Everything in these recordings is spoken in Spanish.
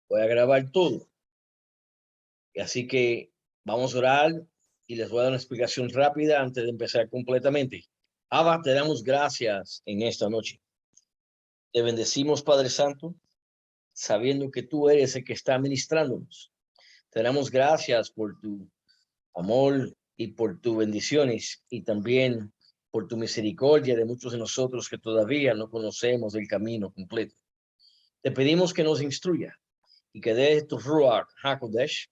Voy a grabar todo. Y así que vamos a orar y les voy a dar una explicación rápida antes de empezar completamente. Abba, te damos gracias en esta noche. Te bendecimos, Padre Santo, sabiendo que tú eres el que está ministrándonos. Te damos gracias por tu amor y por tus bendiciones y también por tu misericordia de muchos de nosotros que todavía no conocemos el camino completo. Te pedimos que nos instruya y que dé tu Ruach HaKodesh,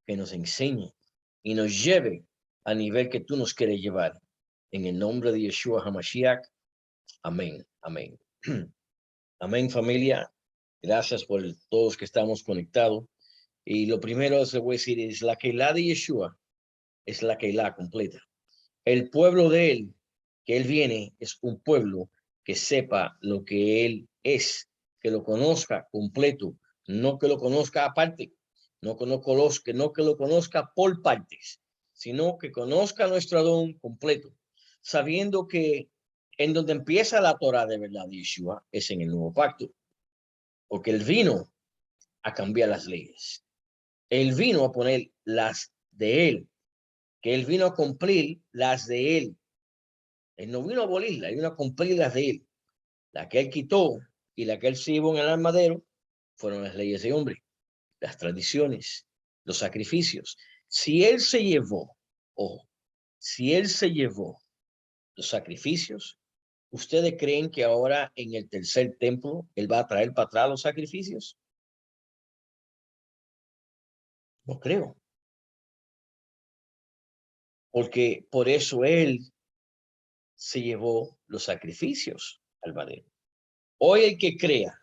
que nos enseñe y nos lleve al nivel que tú nos quieres llevar. En el nombre de Yeshua HaMashiach. Amén. Amén. Amén, familia. Gracias por todos que estamos conectados. Y lo primero que voy a decir es la Keilah de Yeshua es la Keilah completa. El pueblo de él, que él viene, es un pueblo que sepa lo que él es, que lo conozca completo, no que lo conozca aparte, no que lo conozca por partes, sino que conozca nuestro Adón completo, sabiendo que en donde empieza la Torah de verdad de Yeshua es en el nuevo pacto, porque él vino a cambiar las leyes. Él vino a poner las de él, que él vino a cumplir las de él. Él no vino a abolirla, él vino a cumplir las de él. La que él quitó y la que él se llevó en el armadero fueron las leyes de hombre, las tradiciones, los sacrificios. Si él se llevó, ojo, si él se llevó los sacrificios, ¿ustedes creen que ahora en el tercer templo él va a traer para atrás los sacrificios? No creo. Porque por eso él se llevó los sacrificios al madero. Hoy el que crea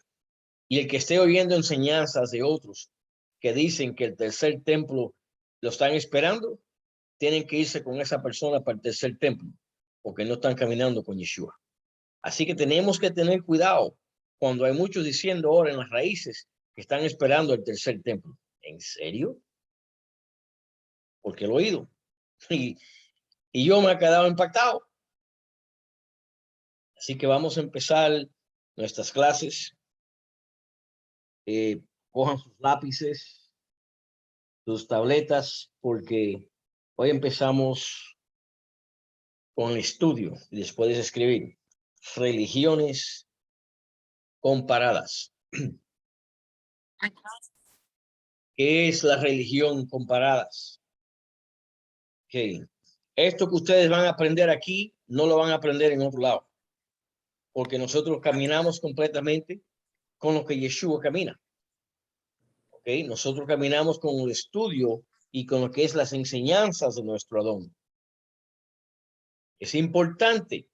y el que esté oyendo enseñanzas de otros que dicen que el tercer templo lo están esperando, tienen que irse con esa persona para el tercer templo, porque no están caminando con Yeshua. Así que tenemos que tener cuidado cuando hay muchos diciendo ahora en las raíces que están esperando el tercer templo. ¿En serio? Porque lo he oído. Y yo me he quedado impactado. Así que vamos a empezar nuestras clases. Cojan sus lápices, sus tabletas, porque hoy empezamos con el estudio y después de escribir religiones comparadas. ¿Qué es la religión comparadas? Okay. Esto que ustedes van a aprender aquí no lo van a aprender en otro lado, porque nosotros caminamos completamente con lo que Yeshua camina. Okay. Nosotros caminamos con el estudio y con lo que es las enseñanzas de nuestro Adón. Es importante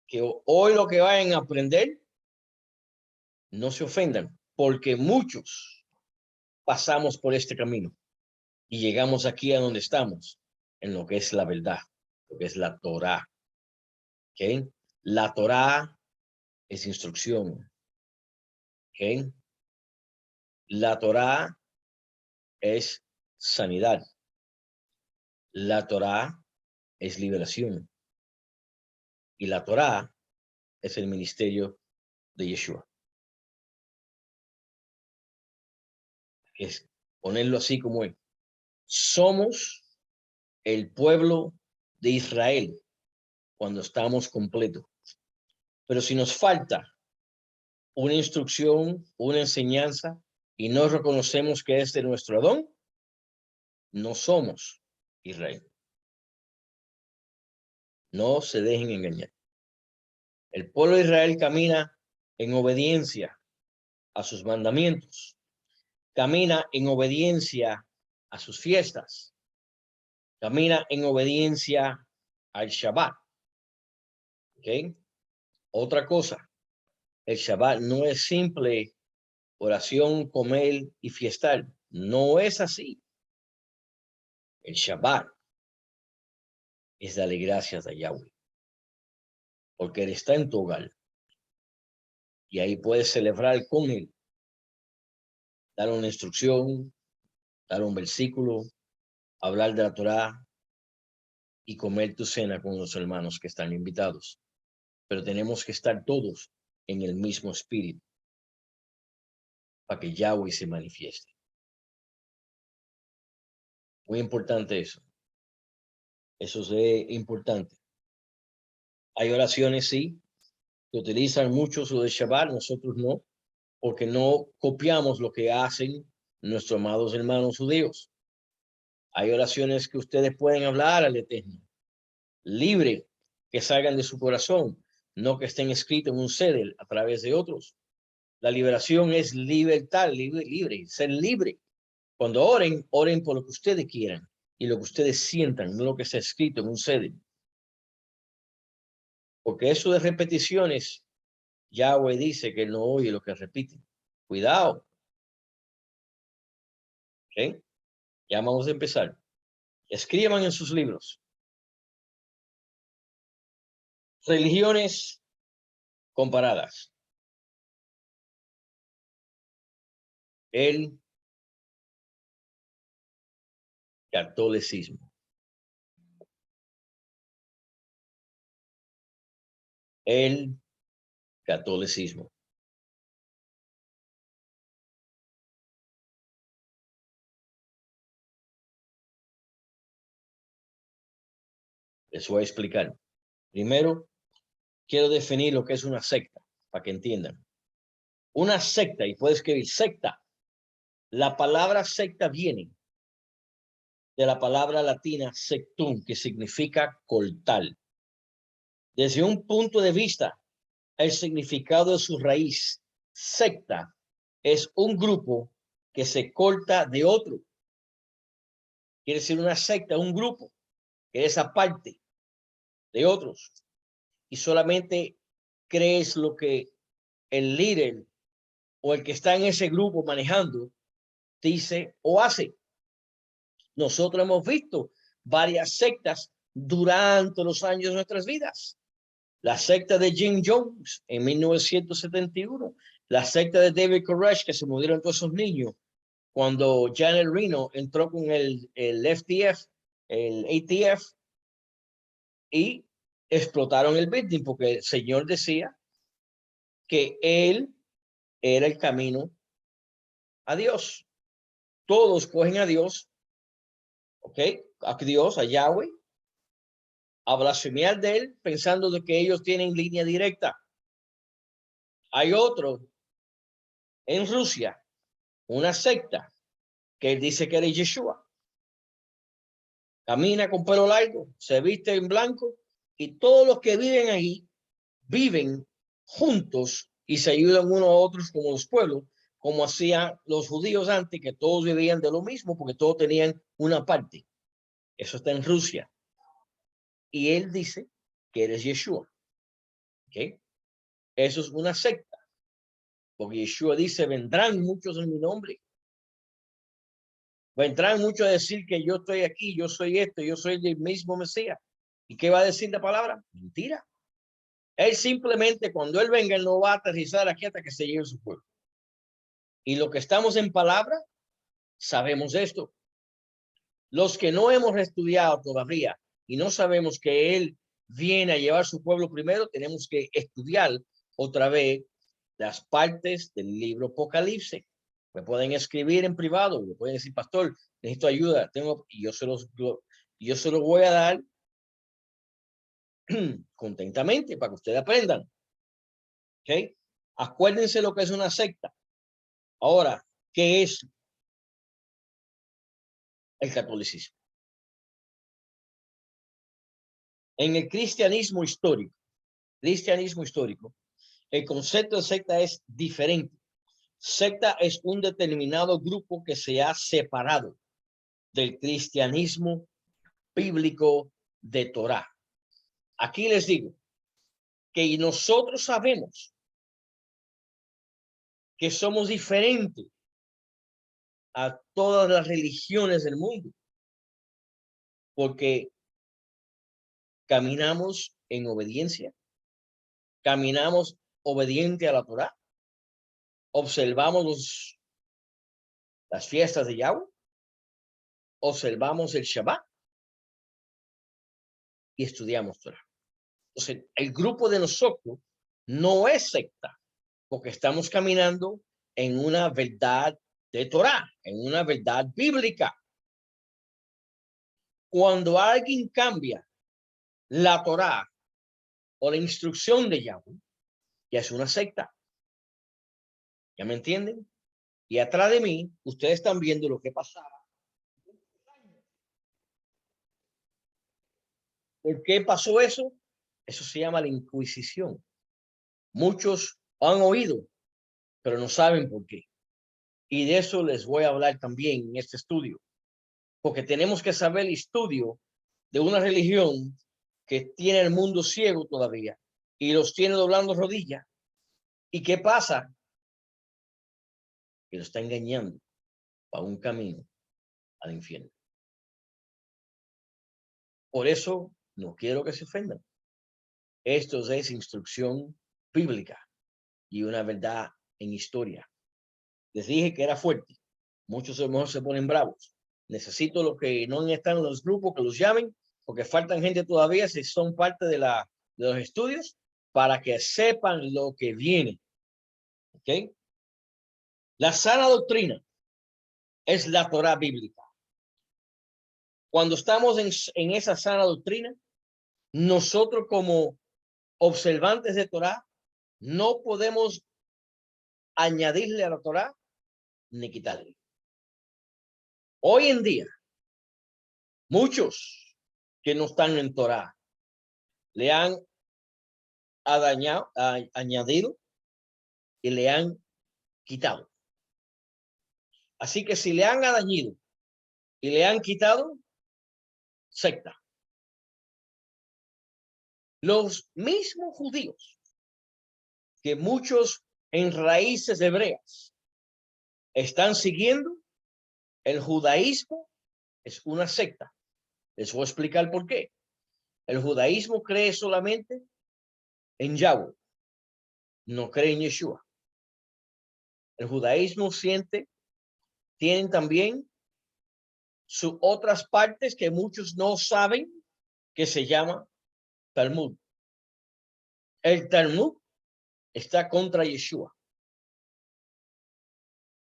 que hoy lo que vayan a aprender no se ofendan, porque muchos pasamos por este camino y llegamos aquí a donde estamos, en lo que es la verdad, lo que es la Torá. ¿Okay? La Torá es instrucción. ¿Okay? La Torá es sanidad. La Torá es liberación. Y la Torá es el ministerio de Yeshua. Es ponerlo así como es. Somos el pueblo de Israel cuando estamos completos. Pero si nos falta una instrucción, una enseñanza, y no reconocemos que es de nuestro Adón, no somos Israel. No se dejen engañar. El pueblo de Israel camina en obediencia a sus mandamientos, camina en obediencia a sus fiestas, camina en obediencia al Shabbat. ¿Okay? Otra cosa, el Shabbat no es simple oración, comer y fiestar. No es así. El Shabbat es darle gracias a Yahweh, porque Él está en tu hogar y ahí puedes celebrar con Él, dar una instrucción, dar un versículo, hablar de la Torá y comer tu cena con los hermanos que están invitados. Pero tenemos que estar todos en el mismo espíritu para que Yahweh se manifieste. Muy importante eso. Eso es importante. Hay oraciones, sí, que utilizan mucho su de Shabbat, nosotros no, porque no copiamos lo que hacen nuestros amados hermanos judíos. Hay oraciones que ustedes pueden hablar al Eterno, libre, que salgan de su corazón, no que estén escritos en un cedel a través de otros. La liberación es libertad, libre, ser libre. Cuando oren, oren por lo que ustedes quieran y lo que ustedes sientan, no lo que está escrito en un cedel. Porque eso de repeticiones, Yahweh dice que él no oye lo que repiten. Cuidado. ¿Okay? Ya vamos a empezar. Escriban en sus libros. Religiones comparadas. El catolicismo. El catolicismo. Les voy a explicar. Primero, quiero definir lo que es una secta, para que entiendan. Una secta, y puede escribir secta. La palabra secta viene de la palabra latina sectum, que significa cortar. Desde un punto de vista, el significado de su raíz, secta, es un grupo que se corta de otro. Quiere decir una secta, un grupo que es aparte de otros. Y solamente crees lo que el líder o el que está en ese grupo manejando dice o hace. Nosotros hemos visto varias sectas durante los años de nuestras vidas. La secta de Jim Jones en 1971, la secta de David Koresh, que se murieron todos esos niños, cuando Janet Reno entró con el FTF, el ATF, y explotaron el building porque el Señor decía que él era el camino a Dios. Todos cogen a Dios, ¿ok? A Dios, a Yahweh, a blasfemiar de él pensando de que ellos tienen línea directa. Hay otro en Rusia, una secta, que él dice que era Yeshua. Camina con pelo largo, se viste en blanco y todos los que viven ahí viven juntos y se ayudan unos a otros como los pueblos, como hacían los judíos antes, que todos vivían de lo mismo porque todos tenían una parte. Eso está en Rusia. Y él dice que eres Yeshua. ¿Okay? Eso es una secta. Porque Yeshua dice, vendrán muchos en mi nombre. Vendrán muchos a decir que yo estoy aquí, yo soy esto, yo soy el mismo Mesías. ¿Y qué va a decir la palabra? Mentira. Él simplemente, cuando él venga, él no va a aterrizar aquí hasta que se lleve su pueblo. Y lo que estamos en palabra, sabemos esto. Los que no hemos estudiado todavía y no sabemos que él viene a llevar su pueblo primero, tenemos que estudiar otra vez las partes del libro Apocalipsis. Me pueden escribir en privado, me pueden decir, pastor, necesito ayuda, y yo se los voy a dar contentamente para que ustedes aprendan. ¿Okay? Acuérdense lo que es una secta. Ahora, ¿qué es el catolicismo? En el cristianismo histórico, el concepto de secta es diferente. Secta es un determinado grupo que se ha separado del cristianismo bíblico de Torá. Aquí les digo que nosotros sabemos que somos diferentes a todas las religiones del mundo, porque caminamos en obediencia, caminamos obediente a la Torá, observamos las fiestas de Yahweh, observamos el Shabbat y estudiamos Torá. Entonces, el grupo de nosotros no es secta, porque estamos caminando en una verdad de Torah, en una verdad bíblica. Cuando alguien cambia la Torah o la instrucción de Yahweh, ya es una secta. ¿Ya me entienden? Y atrás de mí, ustedes están viendo lo que pasaba. ¿Por qué pasó eso? Eso se llama la Inquisición. Muchos han oído, pero no saben por qué. Y de eso les voy a hablar también en este estudio. Porque tenemos que saber el estudio de una religión que tiene el mundo ciego todavía y los tiene doblando rodillas. ¿Y qué pasa? Que lo está engañando para un camino al infierno. Por eso no quiero que se ofendan. Esto es instrucción bíblica y una verdad en historia. Les dije que era fuerte. Muchos a lo mejor se ponen bravos. Necesito los que no están en los grupos que los llamen, porque faltan gente todavía si son parte de los estudios, para que sepan lo que viene. ¿Ok? La sana doctrina es la Torah bíblica. Cuando estamos en esa sana doctrina, nosotros como observantes de Torah no podemos añadirle a la Torah ni quitarle. Hoy en día, muchos que no están en Torah le han añadido y le han quitado. Así que si le han añadido y le han quitado, secta. Los mismos judíos que muchos en raíces hebreas están siguiendo, el judaísmo es una secta. Les voy a explicar por qué. El judaísmo cree solamente en Yahweh, no cree en Yeshua. El judaísmo tienen también sus otras partes que muchos no saben, que se llama Talmud. El Talmud está contra Yeshua.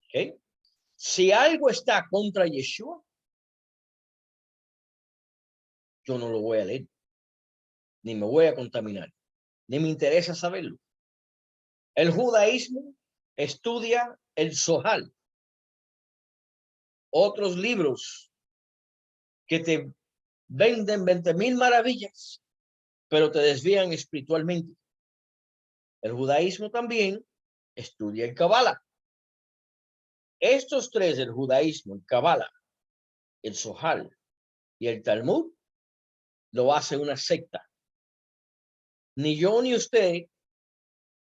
¿Okay? Si algo está contra Yeshua, yo no lo voy a leer, ni me voy a contaminar, ni me interesa saberlo. El judaísmo estudia el Zohar, otros libros que te venden 20,000 maravillas, pero te desvían espiritualmente. El judaísmo también estudia el Kabbalah. Estos tres, el judaísmo, el Kabbalah, el Zohar y el Talmud, lo hace una secta. Ni yo ni usted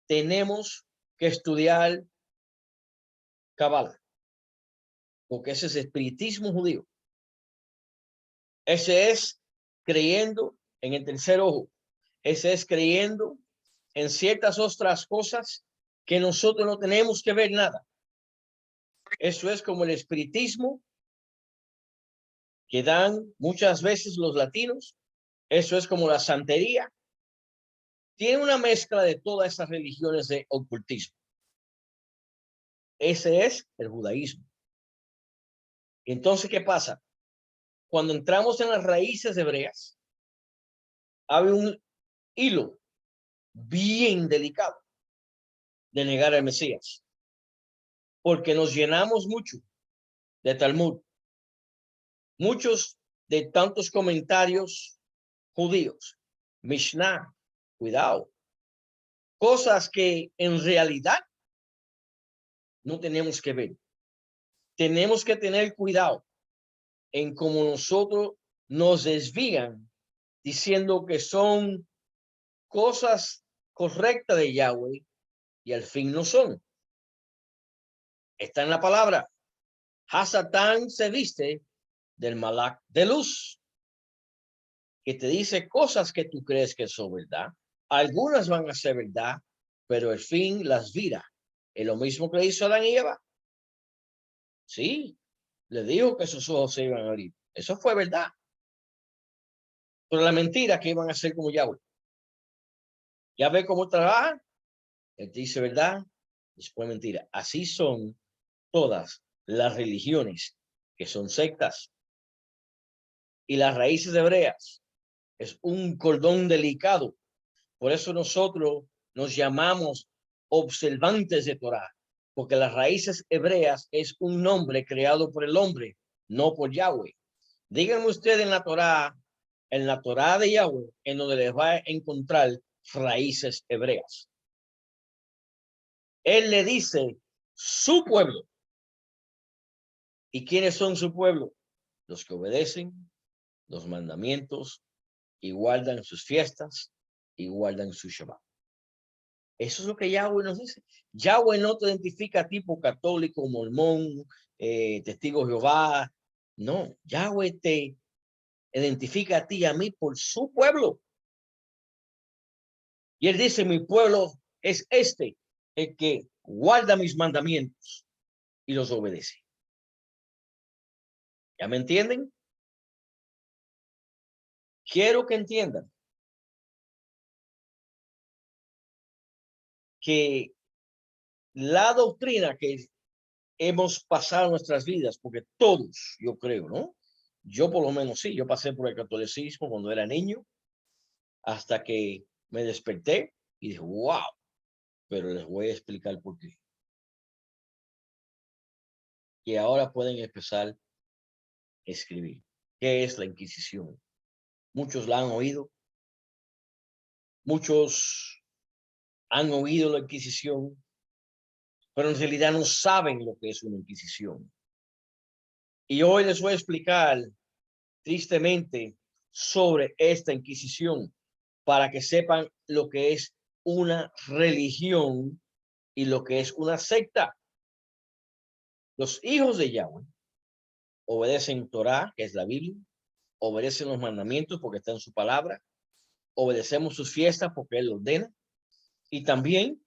tenemos que estudiar Kabbalah, porque ese es espiritismo judío. Ese es creyendo en el tercer ojo. Ese es creyendo en ciertas otras cosas que nosotros no tenemos que ver nada. Eso es como el espiritismo que dan muchas veces los latinos. Eso es como la santería. Tiene una mezcla de todas esas religiones de ocultismo. Ese es el judaísmo. Entonces, ¿qué pasa? Cuando entramos en las raíces hebreas, hay un hilo bien delicado de negar al Mesías, porque nos llenamos mucho de Talmud, muchos de tantos comentarios judíos, Mishnah, cuidado, cosas que en realidad no tenemos que ver. Tenemos que tener cuidado en cómo nosotros nos desvían diciendo que son cosas correctas de Yahweh y al fin no son. Está en la palabra. Hasatán se viste del Malak de luz, que te dice cosas que tú crees que son verdad. Algunas van a ser verdad, pero al fin las vira. Es lo mismo que le hizo Adán y Eva. Sí, le dijo que sus ojos se iban a abrir. Eso fue verdad. Pero la mentira que iban a ser como Yahweh. Ya ve cómo trabaja. Él te dice verdad, Después mentira. Así son todas las religiones que son sectas. Y las raíces hebreas es un cordón delicado. Por eso nosotros nos llamamos observantes de Torah, porque las raíces hebreas es un nombre creado por el hombre, no por Yahweh. Díganme ustedes en la Torah de Yahweh, en donde les va a encontrar raíces hebreas. Él le dice su pueblo. ¿Y quiénes son su pueblo? Los que obedecen los mandamientos y guardan sus fiestas y guardan su Shabbat. Eso es lo que Yahweh nos dice. Yahweh no te identifica tipo católico, mormón, testigo de Jehová. No, Yahweh te identifica a ti y a mí por su pueblo. Y él dice, mi pueblo es este, el que guarda mis mandamientos y los obedece. ¿Ya me entienden? Quiero que entiendan que la doctrina que hemos pasado en nuestras vidas, porque todos, yo creo, ¿no? Yo por lo menos sí, yo pasé por el catolicismo cuando era niño, hasta que me desperté y dije, wow, pero les voy a explicar por qué. Y ahora pueden empezar a escribir. ¿Qué es la Inquisición? Muchos la han oído, muchos han oído la Inquisición, pero en realidad no saben lo que es una Inquisición. Y hoy les voy a explicar tristemente sobre esta Inquisición para que sepan lo que es una religión y lo que es una secta. Los hijos de Yahweh obedecen Torah, que es la Biblia, obedecen los mandamientos porque está en su palabra, obedecemos sus fiestas porque Él ordena y también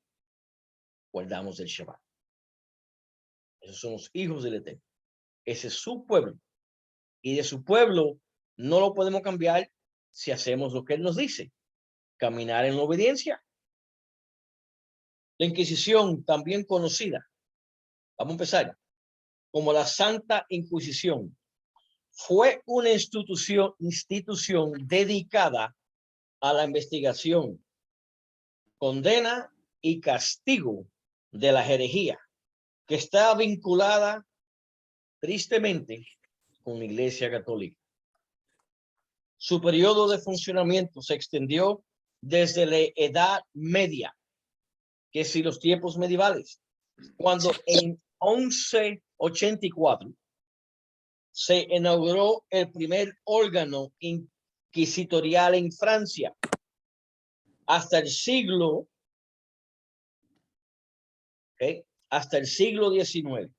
guardamos el Shabbat. Esos son los hijos del Eterno. Ese es su pueblo. Y de su pueblo no lo podemos cambiar si hacemos lo que Él nos dice, caminar en la obediencia. La Inquisición, también conocida, vamos a empezar, como la Santa Inquisición, fue una institución dedicada a la investigación, condena y castigo de la herejía, que está vinculada tristemente con la Iglesia Católica. Su periodo de funcionamiento se extendió desde la Edad Media, que es los tiempos medievales, cuando en 1184 se inauguró el primer órgano inquisitorial en Francia. Hasta el siglo, hasta el siglo XIX,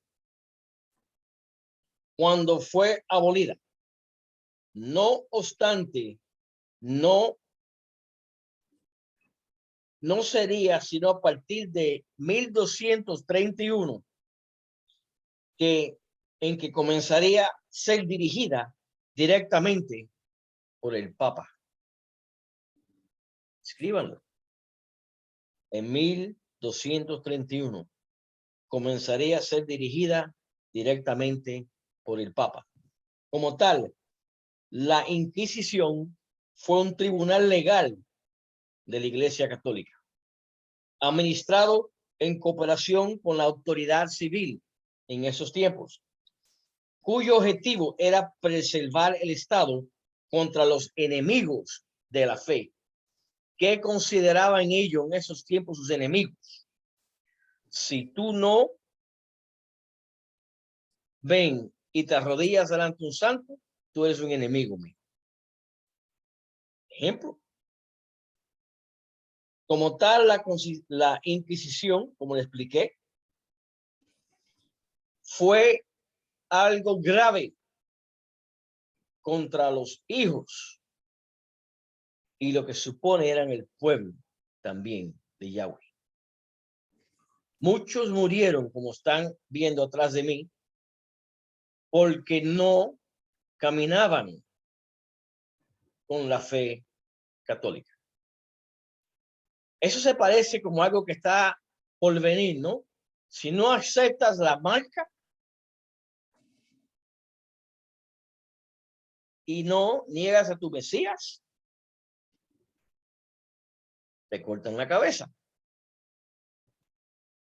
cuando fue abolida. No obstante, no sería sino a partir de 1231 en que comenzaría a ser dirigida directamente por el Papa. Escríbanlo. En 1231 comenzaría a ser dirigida directamente por el Papa. Como tal, la Inquisición fue un tribunal legal de la Iglesia Católica, administrado en cooperación con la autoridad civil en esos tiempos, cuyo objetivo era preservar el Estado contra los enemigos de la fe. ¿Qué consideraban ellos en esos tiempos sus enemigos? Si tú no ven y te arrodillas delante de un santo, tú eres un enemigo mío. Ejemplo. Como tal, la Inquisición, como le expliqué, fue algo grave contra los hijos y lo que supone eran el pueblo también de Yahweh. Muchos murieron, como están viendo atrás de mí, porque no caminaban con la fe católica. Eso se parece como algo que está por venir, ¿no? Si no aceptas la marca y no niegas a tu Mesías, te cortan la cabeza.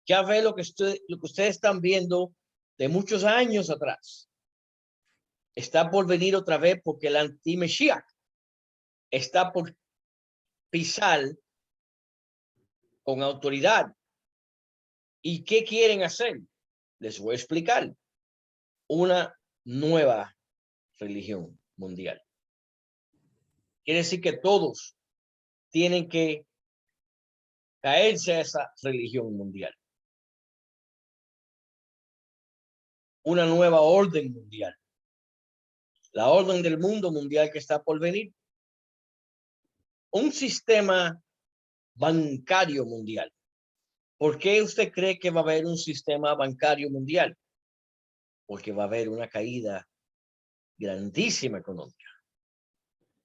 Ya ve lo que ustedes están viendo de muchos años atrás. Está por venir otra vez porque el anti-Mesías está por pisar con autoridad. ¿Y qué quieren hacer? Les voy a explicar. Una nueva religión mundial. Quiere decir que todos tienen que caerse a esa religión mundial. Una nueva orden mundial. La orden del mundo mundial que está por venir. Un sistema bancario mundial. ¿Por qué usted cree que va a haber un sistema bancario mundial? Porque va a haber una caída grandísima económica,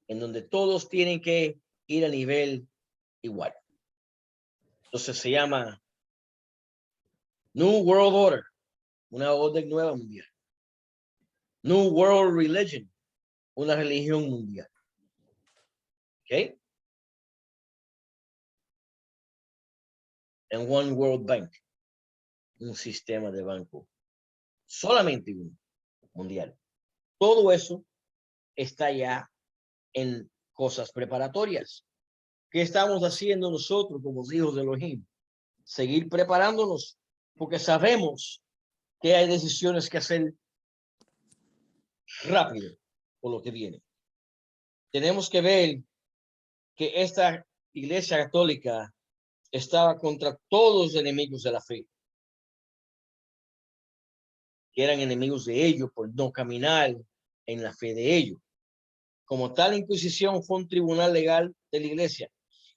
en donde todos tienen que ir a nivel igual. Entonces se llama New World Order, una orden nueva mundial. New World Religion, una religión mundial. ¿Ok? And One World Bank, un sistema de banco, solamente uno, mundial. Todo eso está ya en cosas preparatorias. ¿Qué estamos haciendo nosotros como hijos de Elohim? Seguir preparándonos, porque sabemos que hay decisiones que hacer rápido por lo que viene. Tenemos que ver que esta Iglesia Católica estaba contra todos los enemigos de la fe, que eran enemigos de ellos por no caminar en la fe de ellos. Como tal, Inquisición fue un tribunal legal de la Iglesia,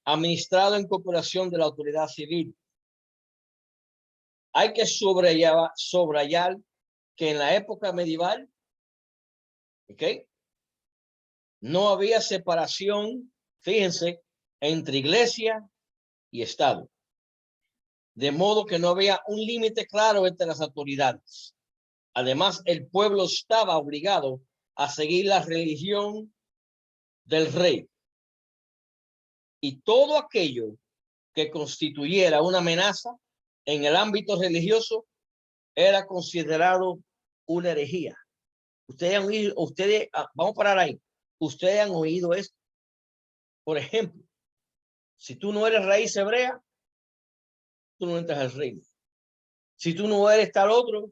administrado en cooperación de la autoridad civil. Hay que subrayar que en la época medieval, no había separación, fíjense, entre iglesia y Estado. De modo que no había un límite claro entre las autoridades. Además, el pueblo estaba obligado a seguir la religión del rey. Y todo aquello que constituyera una amenaza en el ámbito religioso era considerado una herejía. Vamos a parar ahí. Ustedes han oído esto. Por ejemplo, si tú no eres raíz hebrea, tú no entras al reino. Si tú no eres tal otro,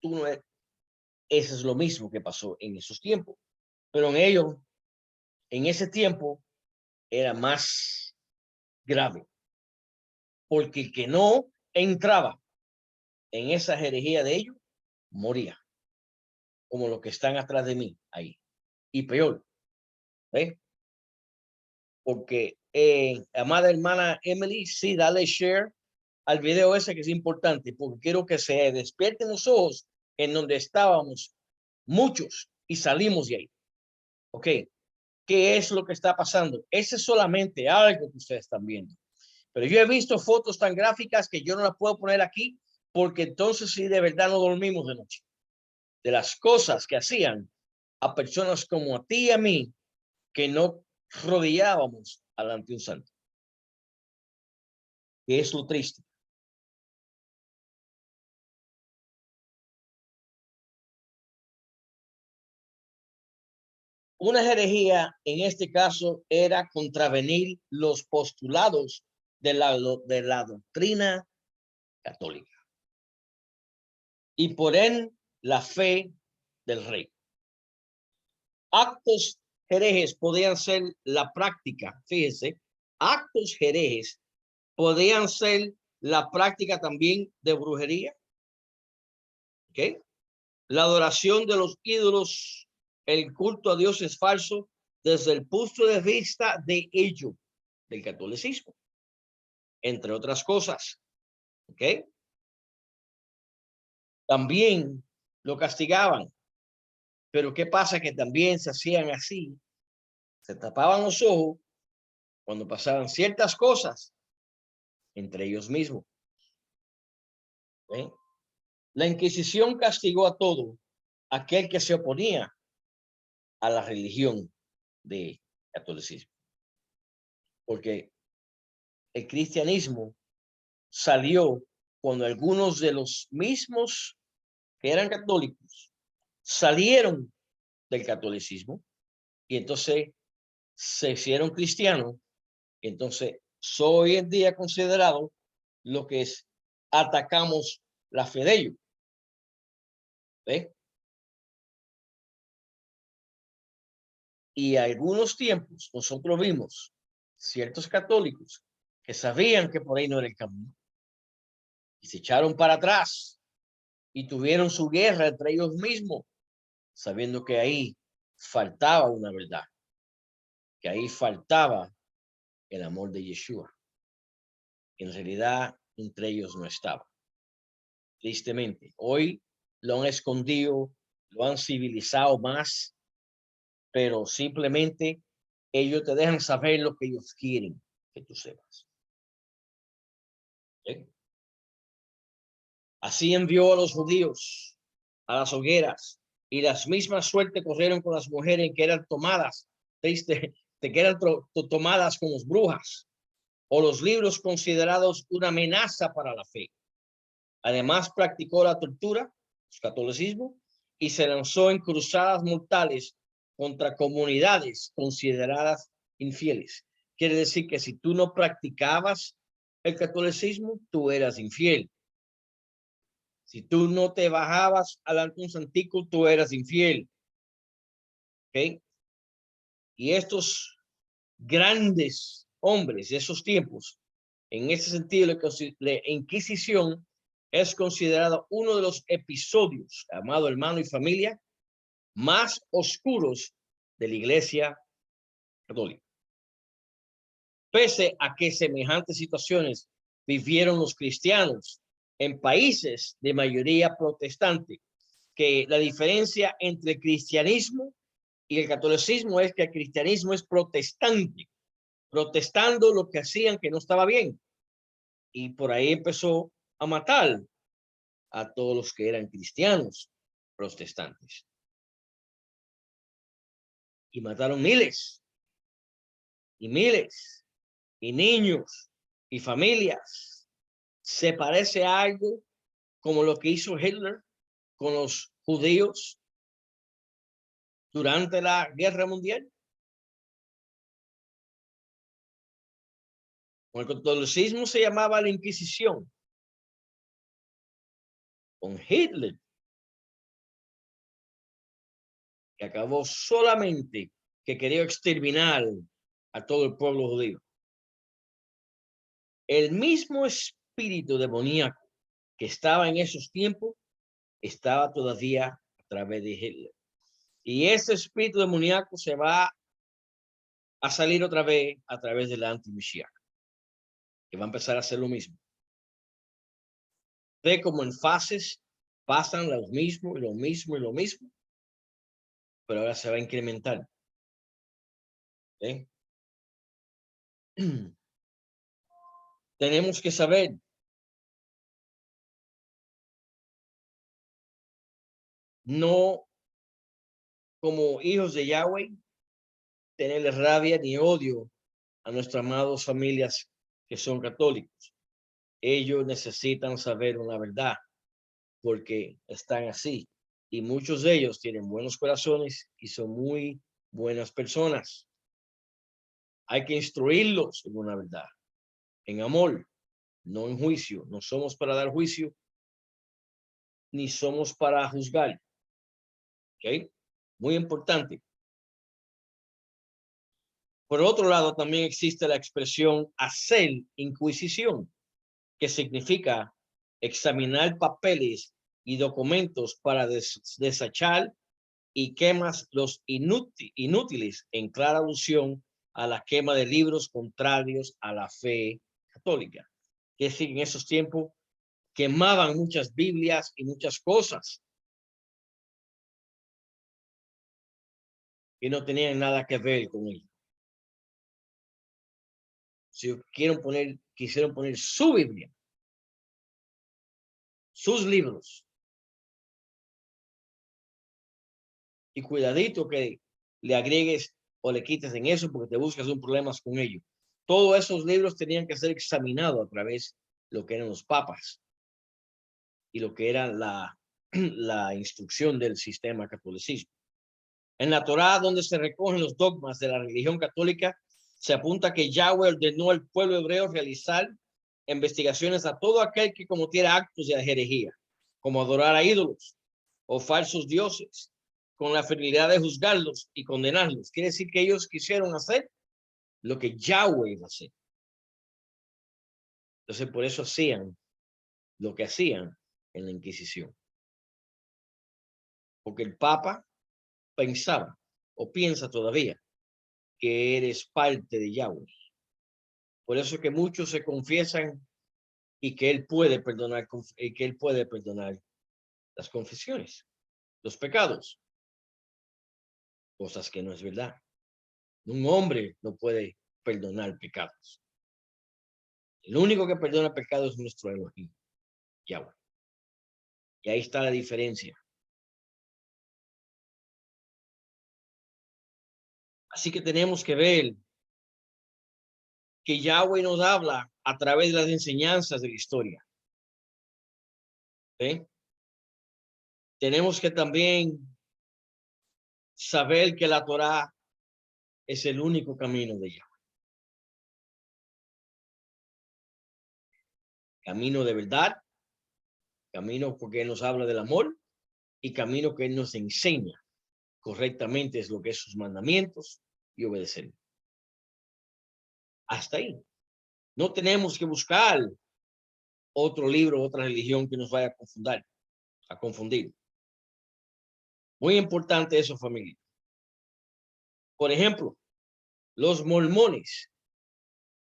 tú no eres. Eso es lo mismo que pasó en esos tiempos. Pero en ese tiempo, era más grave. Porque el que no entraba en esa herejía de ellos, moría. Como los que están atrás de mí ahí. Y peor. Porque, amada hermana Emily, sí, dale share al video ese que es importante, porque quiero que se despierten los ojos en donde estábamos muchos y salimos de ahí. Ok, ¿qué es lo que está pasando? Ese es solamente algo que ustedes están viendo. Pero yo he visto fotos tan gráficas que yo no las puedo poner aquí, porque entonces sí, de verdad no dormimos de noche. De las cosas que hacían a personas como a ti y a mí, que no rodeábamos ante un santo. Que es lo triste. Una herejía, en este caso, era contravenir los postulados de la doctrina católica y por ende la fe del rey. Actos herejes podían ser la práctica, fíjense, actos herejes podían ser la práctica también de brujería, la adoración de los ídolos, el culto a dioses falsos desde el punto de vista de ello, del catolicismo, entre otras cosas. También lo castigaban. Pero ¿qué pasa? Que también se hacían así, se tapaban los ojos cuando pasaban ciertas cosas entre ellos mismos. ¿Eh? La Inquisición castigó a todo aquel que se oponía a la religión de catolicismo, porque el cristianismo salió cuando algunos de los mismos que eran católicos salieron del catolicismo y entonces se hicieron cristianos. Entonces, hoy en día considerado lo que es atacamos la fe de ellos. ¿Ve? Y algunos tiempos nosotros vimos ciertos católicos que sabían que por ahí no era el camino y se echaron para atrás y tuvieron su guerra entre ellos mismos, sabiendo que ahí faltaba una verdad, que ahí faltaba el amor de Yeshua. En realidad, entre ellos no estaba. Tristemente, hoy lo han escondido, lo han civilizado más, pero simplemente ellos te dejan saber lo que ellos quieren que tú sepas. ¿Sí? Así envió a los judíos a las hogueras y las mismas suerte corrieron con las mujeres que eran tomadas, de que eran tomadas como brujas o los libros considerados una amenaza para la fe. Además, practicó la tortura, el catolicismo, y se lanzó en cruzadas mortales contra comunidades consideradas infieles. Quiere decir que si tú no practicabas el catolicismo, tú eras infiel. Si tú no te bajabas al un santico, tú eras infiel. ¿Okay? Y estos grandes hombres de esos tiempos, en ese sentido, la Inquisición es considerado uno de los episodios, amado hermano y familia, más oscuros de la Iglesia Católica. Pese a que semejantes situaciones vivieron los cristianos en países de mayoría protestante, que la diferencia entre el cristianismo y el catolicismo es que el cristianismo es protestante, protestando lo que hacían que no estaba bien. Y por ahí empezó a matar a todos los que eran cristianos protestantes. Y mataron miles y miles y niños y familias. Se parece a algo como lo que hizo Hitler con los judíos durante la Guerra Mundial. Con el catolicismo se llamaba la Inquisición. Con Hitler, que acabó solamente que quería exterminar a todo el pueblo judío. El mismo espíritu demoníaco que estaba en esos tiempos estaba todavía a través de Hitler. Y ese espíritu demoníaco se va a salir otra vez a través del anti-Mashiach, que va a empezar a hacer lo mismo. Ve como en fases pasan lo mismo y lo mismo y lo mismo, pero ahora se va a incrementar. ¿Eh? Tenemos que saber no como hijos de Yahweh tenerle rabia ni odio a nuestras amadas familias que son católicos. Ellos necesitan saber una verdad porque están así y muchos de ellos tienen buenos corazones y son muy buenas personas. Hay que instruirlos en una verdad, en amor, no en juicio. No somos para dar juicio ni somos para juzgar. ¿Ok? Muy importante. Por otro lado, también existe la expresión hacer inquisición, que significa examinar papeles y documentos para desechar y quemas los inútiles, en clara alusión a la quema de libros contrarios a la fe católica. Que es decir, en esos tiempos quemaban muchas Biblias y muchas cosas que no tenían nada que ver con ello. Si quisieron poner su Biblia, sus libros. Y cuidadito que le agregues o le quites en eso porque te buscas un problema con ellos. Todos esos libros tenían que ser examinados a través de lo que eran los papas y lo que era la instrucción del sistema catolicismo. En la Torá, donde se recogen los dogmas de la religión católica, se apunta que Yahweh ordenó al pueblo hebreo realizar investigaciones a todo aquel que cometiera actos de herejía, como adorar a ídolos o falsos dioses, con la finalidad de juzgarlos y condenarlos. Quiere decir que ellos quisieron hacer lo que Yahweh iba a hacer. Entonces, por eso hacían lo que hacían en la Inquisición. Porque el Papa pensaba o piensa todavía que eres parte de Yahweh. Por eso es que muchos se confiesan y que él puede perdonar las confesiones, los pecados, cosas que no es verdad. Un hombre no puede perdonar pecados. El único que perdona pecados es nuestro Elohim, Yahweh. Y ahí está la diferencia. Así que tenemos que ver que Yahweh nos habla a través de las enseñanzas de la historia. ¿Sí? Tenemos que también saber que la Torá es el único camino de Yahweh. Camino de verdad, camino porque Él nos habla del amor y camino que Él nos enseña correctamente es lo que es sus mandamientos y obedecer. Hasta ahí. No tenemos que buscar otro libro, otra religión que nos vaya a confundir. Muy importante eso, familia. Por ejemplo, los mormones,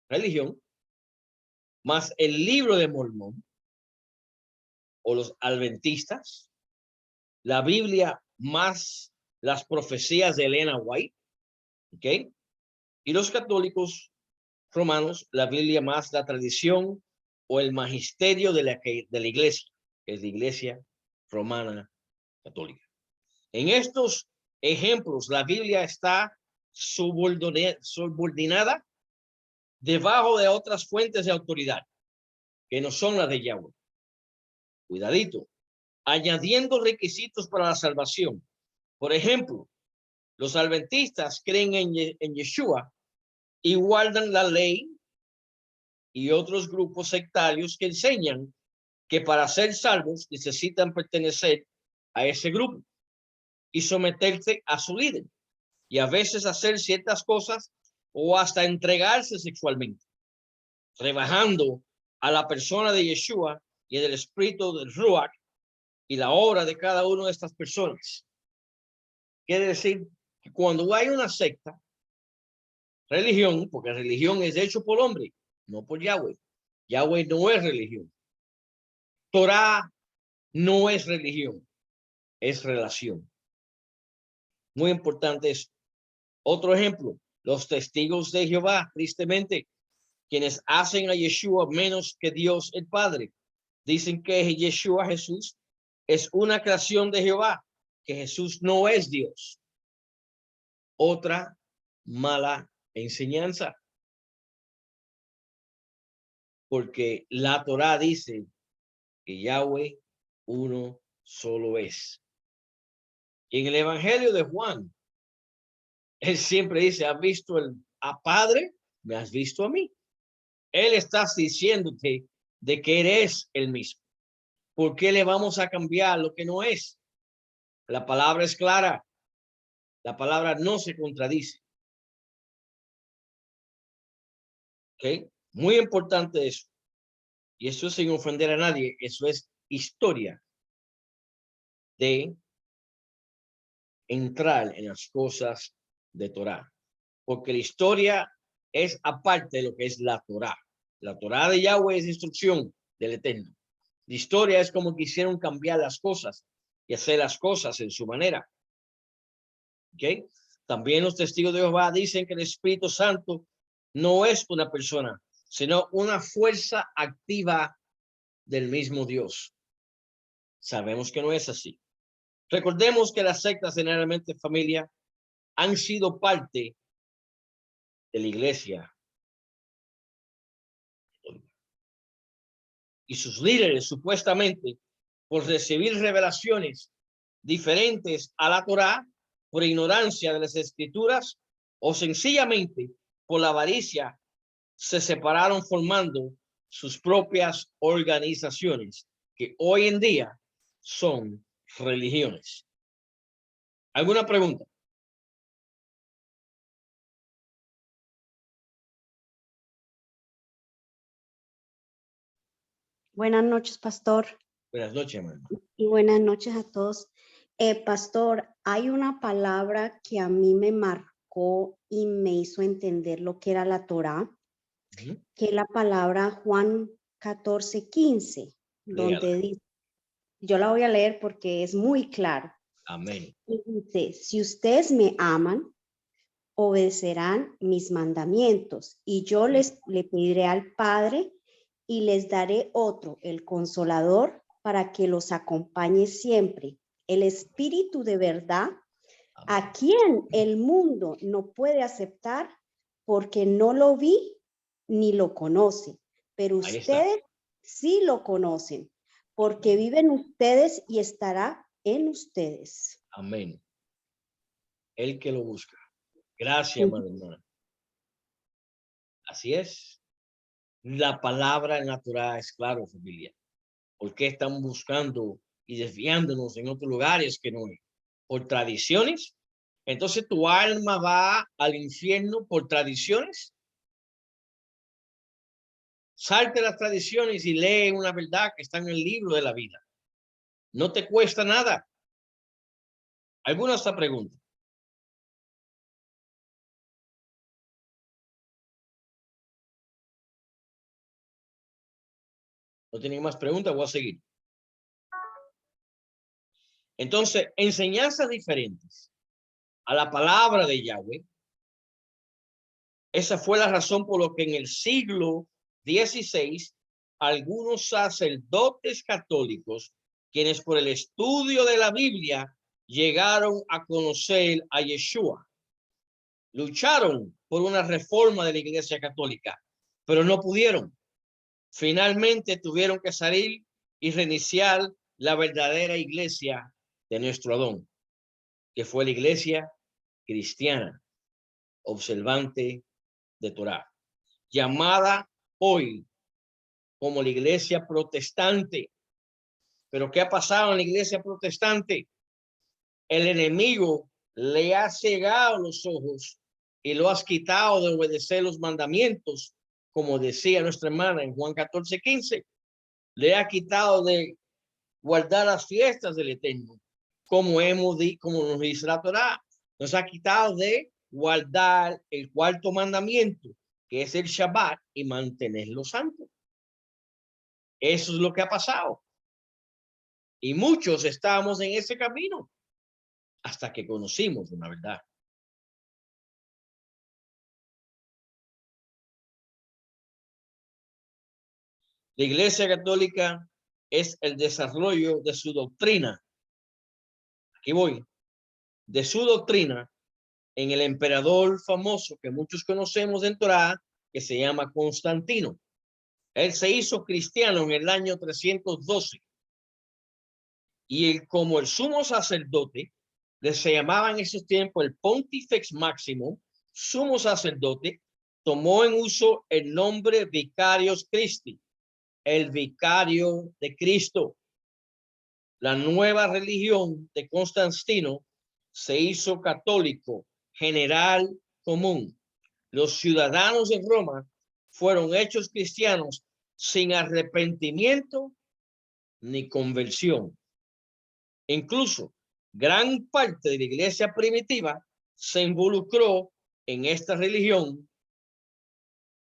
religión, más el libro de Mormón, o los adventistas, la Biblia más las profecías de Elena White, ¿ok? Y los católicos romanos, la Biblia más la tradición o el magisterio de la iglesia, que es la iglesia romana católica. En estos ejemplos, la Biblia está subordinada debajo de otras fuentes de autoridad, que no son las de Yahweh. Cuidadito, añadiendo requisitos para la salvación. Por ejemplo, los adventistas creen en Yeshua y guardan la ley, y otros grupos sectarios que enseñan que para ser salvos necesitan pertenecer a ese grupo y someterse a su líder y a veces hacer ciertas cosas o hasta entregarse sexualmente, rebajando a la persona de Yeshua y del espíritu del Ruach y la obra de cada una de estas personas. Quiere decir que cuando hay una secta, religión, porque religión es hecho por hombre, no por Yahweh. Yahweh no es religión. Torah no es religión, es relación. Muy importante eso. Otro ejemplo, los testigos de Jehová, tristemente, quienes hacen a Yeshua menos que Dios el Padre, dicen que Yeshua, Jesús, es una creación de Jehová, que Jesús no es Dios. Otra mala enseñanza. Porque la Torá dice que Yahweh uno solo es. Y en el Evangelio de Juan, él siempre dice, ¿has visto a Padre? Me has visto a mí. Él está diciéndote de que eres el mismo. ¿Por qué le vamos a cambiar lo que no es? La palabra es clara. La palabra no se contradice. ¿Ok? Muy importante eso. Y eso sin ofender a nadie. Eso es historia de entrar en las cosas de Torá. Porque la historia es aparte de lo que es la Torá. La Torá de Yahweh es instrucción del Eterno. La historia es como quisieron cambiar las cosas y hacer las cosas en su manera. ¿Ok? También los testigos de Jehová dicen que el Espíritu Santo no es una persona, sino una fuerza activa del mismo Dios. Sabemos que no es así. Recordemos que las sectas generalmente, familia, han sido parte de la iglesia y sus líderes supuestamente por recibir revelaciones diferentes a la Torá por ignorancia de las escrituras o sencillamente por la avaricia se separaron formando sus propias organizaciones que hoy en día son religiones. ¿Alguna pregunta? Buenas noches, pastor. Buenas noches, hermano. Y buenas noches a todos. Pastor, hay una palabra que a mí me marcó y me hizo entender lo que era la Torá, que es la palabra Juan 14:15, donde dice, yo la voy a leer porque es muy claro. Amén. Y dice, si ustedes me aman, obedecerán mis mandamientos y yo le pediré al Padre y les daré otro, el Consolador, para que los acompañe siempre, el Espíritu de verdad, a quien el mundo no puede aceptar porque no lo vi ni lo conoce, pero ustedes sí lo conocen, porque viven ustedes y estará en ustedes. Amén. El que lo busca. Gracias, hermana. Así es. La palabra natural es claro, familia. ¿Por qué están buscando y desviándonos en otros lugares que no es? ¿Por tradiciones? Entonces tu alma va al infierno por tradiciones. Salte las tradiciones y lee una verdad que está en el libro de la vida. No te cuesta nada. ¿Alguna otra pregunta? ¿No tienen más preguntas? Voy a seguir. Entonces, enseñanzas diferentes a la palabra de Yahweh. Esa fue la razón por lo que en el siglo XVI algunos sacerdotes católicos, quienes por el estudio de la Biblia llegaron a conocer a Yeshua, lucharon por una reforma de la Iglesia Católica, pero no pudieron. Finalmente tuvieron que salir y reiniciar la verdadera iglesia de nuestro Adón, que fue la iglesia cristiana, observante de Torá, llamada hoy como la iglesia protestante. Pero ¿qué ha pasado en la iglesia protestante? El enemigo le ha cegado los ojos y lo has quitado de obedecer los mandamientos, como decía nuestra hermana en Juan 14:15. Le ha quitado de guardar las fiestas del Eterno, como nos dice la Torá. Nos ha quitado de guardar el cuarto mandamiento, que es el Shabbat, y mantenerlo santo. Eso es lo que ha pasado. Y muchos estamos en ese camino hasta que conocimos una verdad. La Iglesia Católica es el desarrollo de su doctrina. Aquí voy. De su doctrina en el emperador famoso que muchos conocemos en Torá, que se llama Constantino. Él se hizo cristiano en el año 312. Y él, como el sumo sacerdote, se llamaba en esos tiempos el Pontifex Máximo, sumo sacerdote, tomó en uso el nombre Vicarius Christi, el vicario de Cristo. La nueva religión de Constantino se hizo católico, general, común. Los ciudadanos de Roma fueron hechos cristianos sin arrepentimiento ni conversión. Incluso gran parte de la iglesia primitiva se involucró en esta religión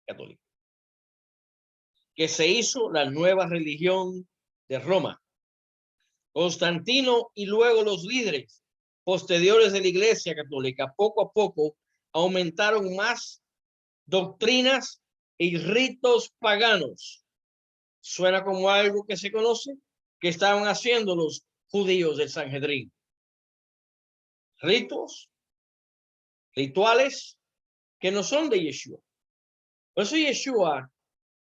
católica, que se hizo la nueva religión de Roma. Constantino y luego los líderes posteriores de la iglesia católica poco a poco aumentaron más doctrinas y ritos paganos. ¿Suena como algo que se conoce? que estaban haciendo los judíos del Sanhedrín. Ritos, rituales que no son de Yeshua. Por eso Yeshua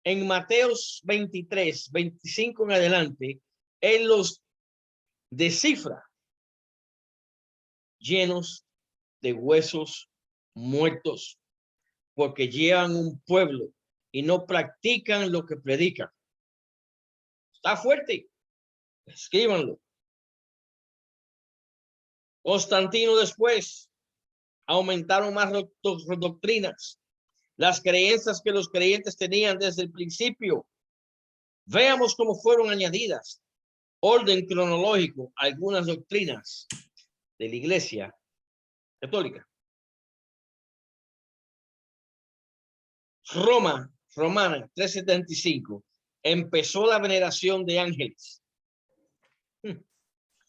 en Mateos 23, 25 en adelante, él los descifra llenos de huesos muertos, porque llevan un pueblo y no practican lo que predican. Está fuerte. Escríbanlo. Constantino después aumentaron más doctrinas, las creencias que los creyentes tenían desde el principio. Veamos cómo fueron añadidas, orden cronológico, algunas doctrinas de la Iglesia Católica. Romana 375, empezó la veneración de ángeles,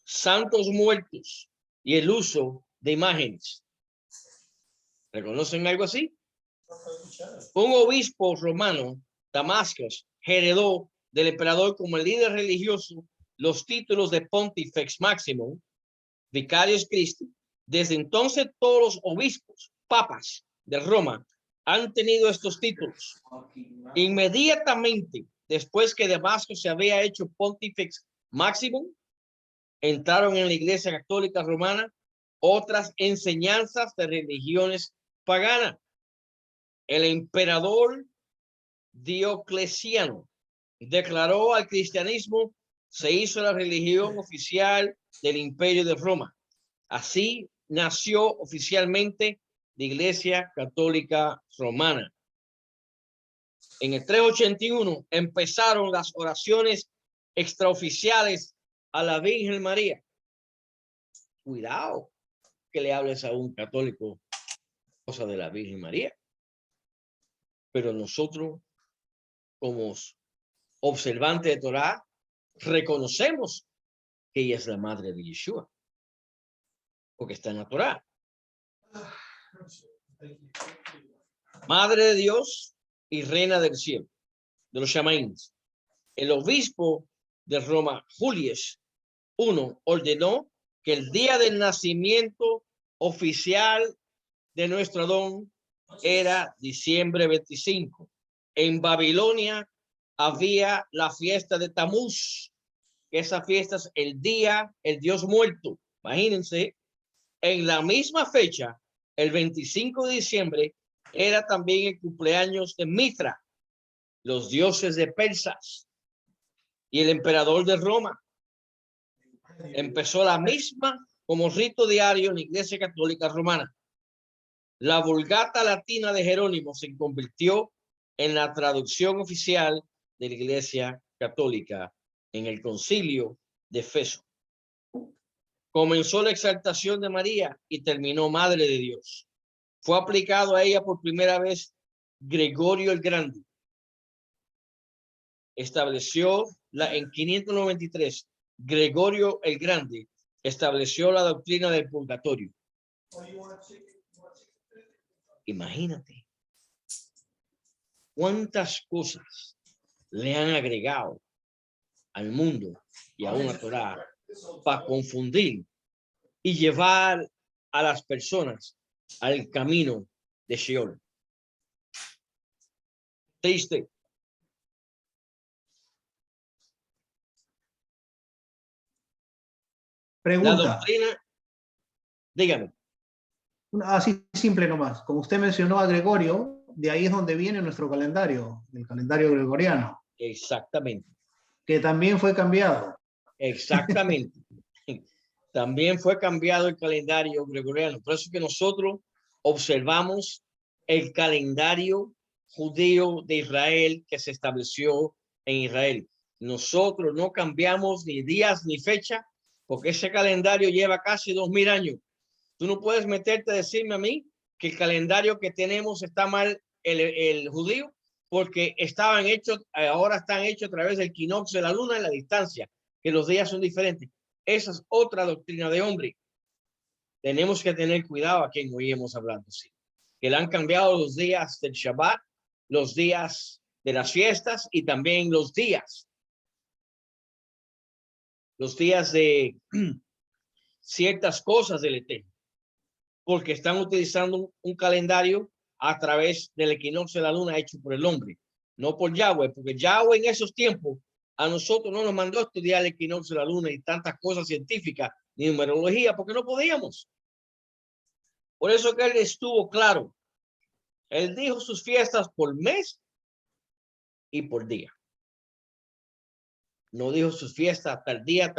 santos muertos y el uso de imágenes. ¿Reconocen algo así? Un obispo romano, Damascus, heredó del emperador como el líder religioso los títulos de Pontifex Maximum, Vicarius Christi. Desde entonces todos los obispos, papas de Roma han tenido estos títulos. Inmediatamente después que Damascus se había hecho Pontifex Maximum, entraron en la Iglesia Católica Romana otras enseñanzas de religiones paganas. El emperador Diocleciano declaró al cristianismo, se hizo la religión oficial del Imperio de Roma. Así nació oficialmente la Iglesia Católica Romana. En el 381 empezaron las oraciones extraoficiales a la Virgen María. Cuidado que le hables a un católico cosa de la Virgen María. Pero nosotros, como observantes de Torah, reconocemos que ella es la madre de Yeshua, porque está en la Torah. Madre de Dios y reina del cielo, de los Shamaíns. El obispo de Roma, Julius I, ordenó que el día del nacimiento oficial de nuestro Adón era diciembre 25. En Babilonia había la fiesta de Tamuz. Esa fiesta es el día, el Dios muerto. Imagínense, en la misma fecha, el 25 de diciembre, era también el cumpleaños de Mitra, los dioses de Persas y el emperador de Roma. Empezó la misma como rito diario en la Iglesia Católica Romana. La Vulgata Latina de Jerónimo se convirtió en la traducción oficial de la Iglesia Católica en el Concilio de Éfeso. Comenzó la exaltación de María y terminó Madre de Dios. Fue aplicado a ella por primera vez Gregorio el Grande. Estableció en 593, Gregorio el Grande estableció la doctrina del purgatorio. Imagínate cuántas cosas le han agregado al mundo y a una Torah para confundir y llevar a las personas al camino de Sheol. Triste. Pregunta. La doctrina, dígame. Así simple nomás. Como usted mencionó a Gregorio, de ahí es donde viene nuestro calendario, el calendario gregoriano. Exactamente. Que también fue cambiado. Exactamente. También fue cambiado el calendario gregoriano. Por eso que nosotros observamos el calendario judío de Israel que se estableció en Israel. Nosotros no cambiamos ni días ni fecha, porque ese calendario lleva casi 2000 años. Tú no puedes meterte a decirme a mí que el calendario que tenemos está mal, el judío, porque estaban hechos, ahora están hechos a través del equinoccio de la luna y la distancia, que los días son diferentes. Esa es otra doctrina de hombre. Tenemos que tener cuidado a quien oímos hablando, sí. Que le han cambiado los días del Shabbat, los días de las fiestas y también los días los días de ciertas cosas del Eterno, porque están utilizando un calendario a través del equinoccio de la luna hecho por el hombre, no por Yahweh, porque Yahweh en esos tiempos a nosotros no nos mandó a estudiar el equinoccio de la luna y tantas cosas científicas ni numerología, porque no podíamos. Por eso que él estuvo claro. Él dijo sus fiestas por mes y por día. No dijo sus fiestas tal día,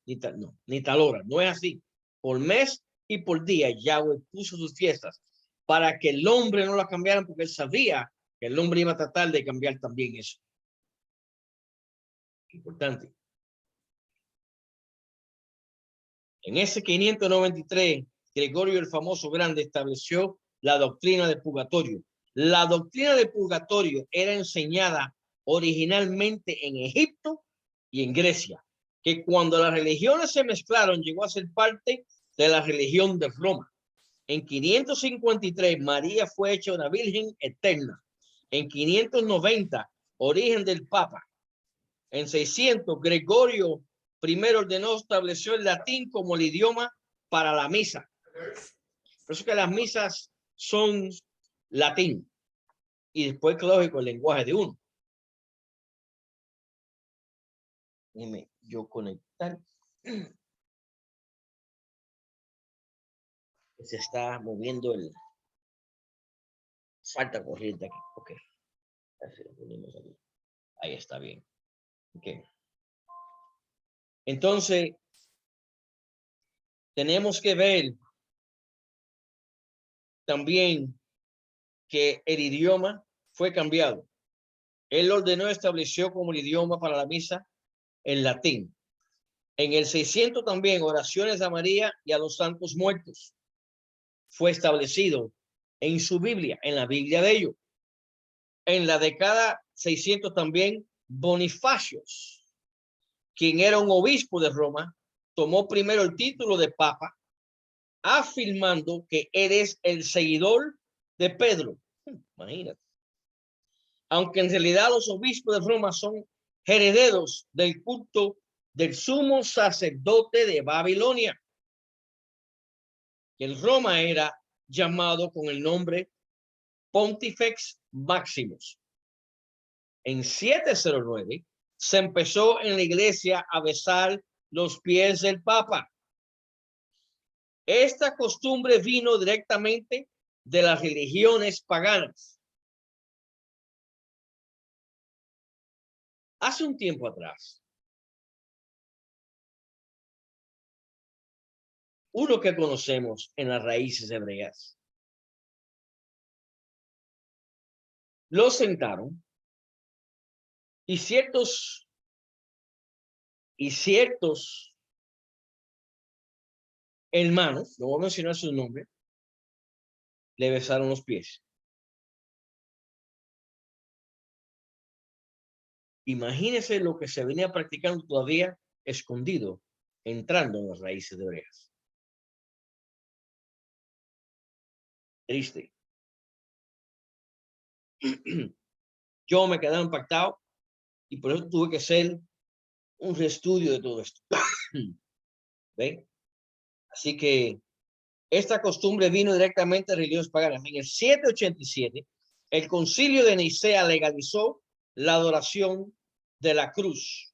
ni tal, no, ni tal hora. No es así. Por mes y por día Yahweh puso sus fiestas para que el hombre no la cambiara, porque él sabía que el hombre iba a tratar de cambiar también eso. Importante. En ese 593, Gregorio el famoso grande estableció la doctrina del purgatorio. La doctrina del purgatorio era enseñada originalmente en Egipto y en Grecia, que cuando las religiones se mezclaron llegó a ser parte de la religión de Roma. En 553, María fue hecha una virgen eterna. En 590, origen del Papa. En 600, Gregorio primero ordenó, estableció el latín como el idioma para la misa. Por eso que las misas son latín. Y después, lógico, el lenguaje de uno. Déjeme yo conectar. Se está moviendo el... Falta corriente aquí. Ok. Así lo ponemos aquí. Ahí está bien. Ok. Entonces, tenemos que ver también que el idioma fue cambiado. Él ordenó, estableció como el idioma para la misa en latín. En el 600 también oraciones a María y a los santos muertos fue establecido en su Biblia, en la Biblia de ellos. En la década 600 también Bonifacios, quien era un obispo de Roma, tomó primero el título de papa, afirmando que eres el seguidor de Pedro. Imagínate. Aunque en realidad los obispos de Roma son herederos del culto del sumo sacerdote de Babilonia, que en Roma era llamado con el nombre Pontifex Maximus. En 709 se empezó en la iglesia a besar los pies del Papa. Esta costumbre vino directamente de las religiones paganas. Hace un tiempo atrás, uno que conocemos en las raíces hebreas, lo sentaron y ciertos hermanos, no voy a mencionar su nombre, le besaron los pies. Imagínense lo que se venía practicando todavía escondido, entrando en las raíces de hebreas. Triste. Yo me quedé impactado y por eso tuve que hacer un reestudio de todo esto. ¿Ven? Así que esta costumbre vino directamente de religiones paganas. En el 787, el concilio de Nicea legalizó la adoración de la cruz,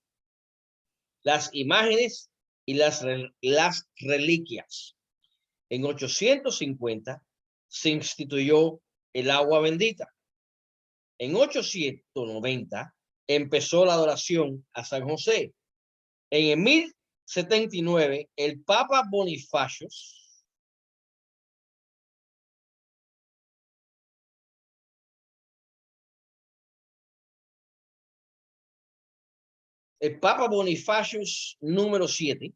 las imágenes y las reliquias. En 850 se instituyó el agua bendita. En 890 empezó la adoración a San José. En el 1079, el Papa Bonifacios número 7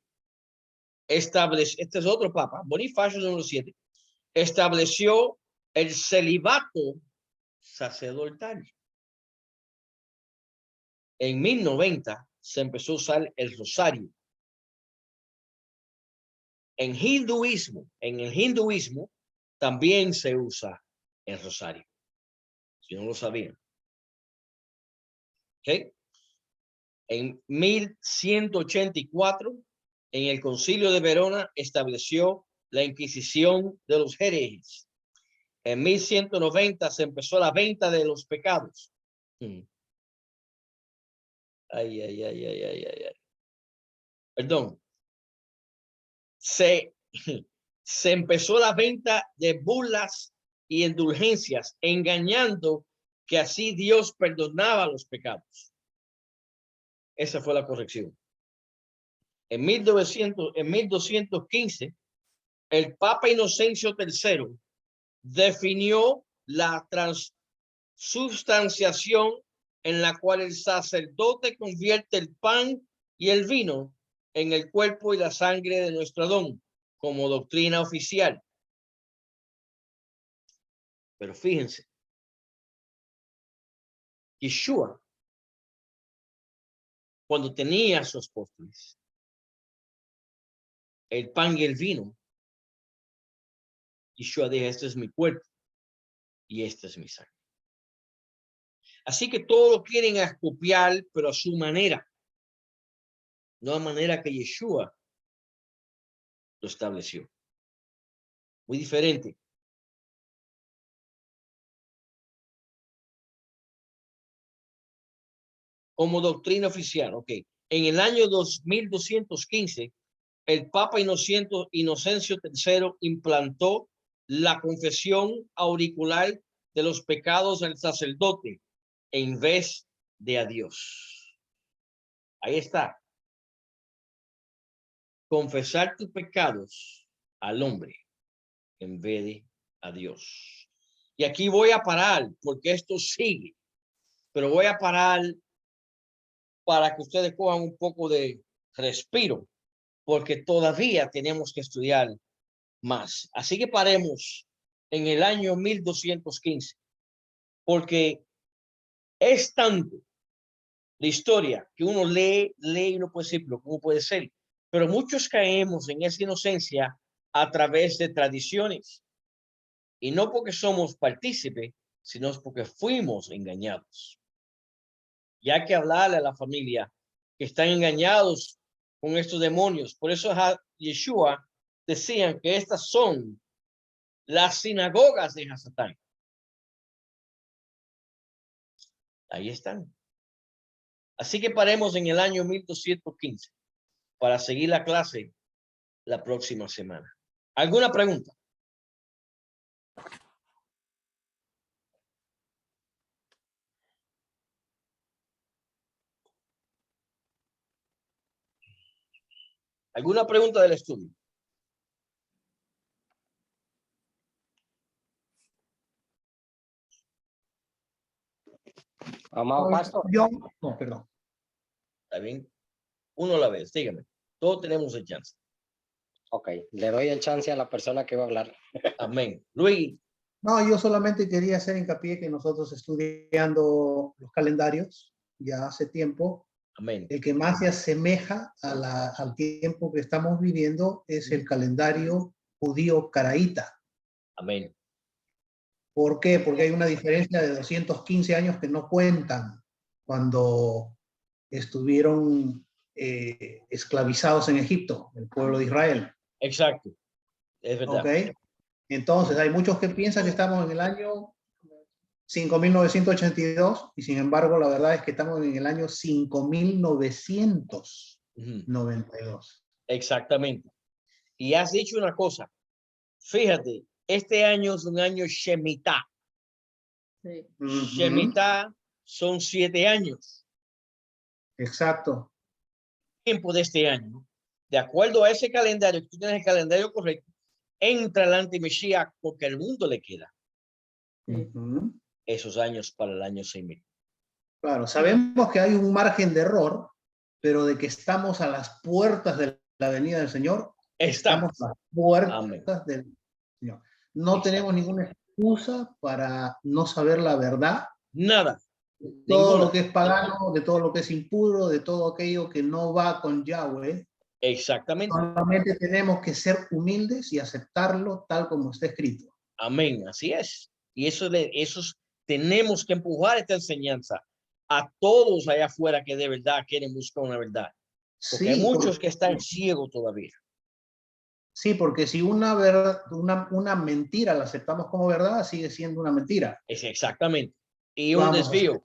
este es otro Papa, Bonifacios número 7, estableció el celibato sacerdotal. En 1090 se empezó a usar el rosario. En el hinduismo también se usa el rosario. Si no lo sabían. ¿Okay? En 1184, en el Concilio de Verona, estableció la Inquisición de los herejes. En 1190 se empezó la venta de los pecados. Perdón. Se empezó la venta de bulas y indulgencias, engañando que así Dios perdonaba los pecados. Esa fue la corrección. En 1215, el Papa Inocencio III definió la transubstanciación, en la cual el sacerdote convierte el pan y el vino en el cuerpo y la sangre de nuestro Adón, como doctrina oficial. Pero fíjense, Yeshua, cuando tenía a sus apóstoles, el pan y el vino, Yeshua dijo: este es mi cuerpo y esta es mi sangre. Así que todo lo quieren copiar, pero a su manera, no a manera que Yeshua lo estableció. Muy diferente. Como doctrina oficial, ok. En el año 2215, el Papa Inocencio III implantó la confesión auricular de los pecados del sacerdote en vez de a Dios. Ahí está. Confesar tus pecados al hombre en vez de a Dios. Y aquí voy a parar porque esto sigue, pero voy a parar para que ustedes cojan un poco de respiro, porque todavía tenemos que estudiar más. Así que paremos en el año 1215, porque es tanto la historia que uno lee y no puede decir, pero ¿cómo puede ser? Pero muchos caemos en esa inocencia a través de tradiciones, y no porque somos partícipes, sino porque fuimos engañados. Y hay que hablarle a la familia que están engañados con estos demonios. Por eso Yeshua decían que estas son las sinagogas de Hasatán. Ahí están. Así que paremos en el año 1215 para seguir la clase la próxima semana. ¿Alguna pregunta? ¿Alguna pregunta del estudio? Amado pastor. No, perdón. ¿Está bien? Uno a la vez, dígame. Todos tenemos el chance. Ok, le doy el chance a la persona que va a hablar. Amén. Luis. No, yo solamente quería hacer hincapié que nosotros estudiando los calendarios ya hace tiempo, Amén. el que más se asemeja al tiempo que estamos viviendo es el calendario judío caraíta. Amén. ¿Por qué? Porque hay una diferencia de 215 años que no cuentan cuando estuvieron esclavizados en Egipto, el pueblo de Israel. Exacto. Es verdad. ¿Ok? Entonces, hay muchos que piensan que estamos en el año 5.982 y sin embargo, la verdad es que estamos en el año 5.992. Exactamente. Y has dicho una cosa. Fíjate, este año es un año Shemitah. Sí. Shemitah son 7 años. Exacto. Tiempo de este año, de acuerdo a ese calendario, que tú tienes el calendario correcto, entra el anti-Mesías porque al mundo le queda esos años para el año 6000. Claro, sabemos que hay un margen de error, pero de que estamos a las puertas de la venida del Señor, estamos a las puertas del Señor. No tenemos ninguna excusa para no saber la verdad. Nada. Todo lo que es pagano, de todo lo que es impuro, de todo aquello que no va con Yahweh. Exactamente. Solamente tenemos que ser humildes y aceptarlo tal como está escrito. Amén, así es. Y eso tenemos que empujar esta enseñanza a todos allá afuera que de verdad quieren buscar una verdad. Porque hay muchos que están ciegos todavía. Sí, porque si una verdad, una mentira la aceptamos como verdad, sigue siendo una mentira. Es exactamente. Y un desvío.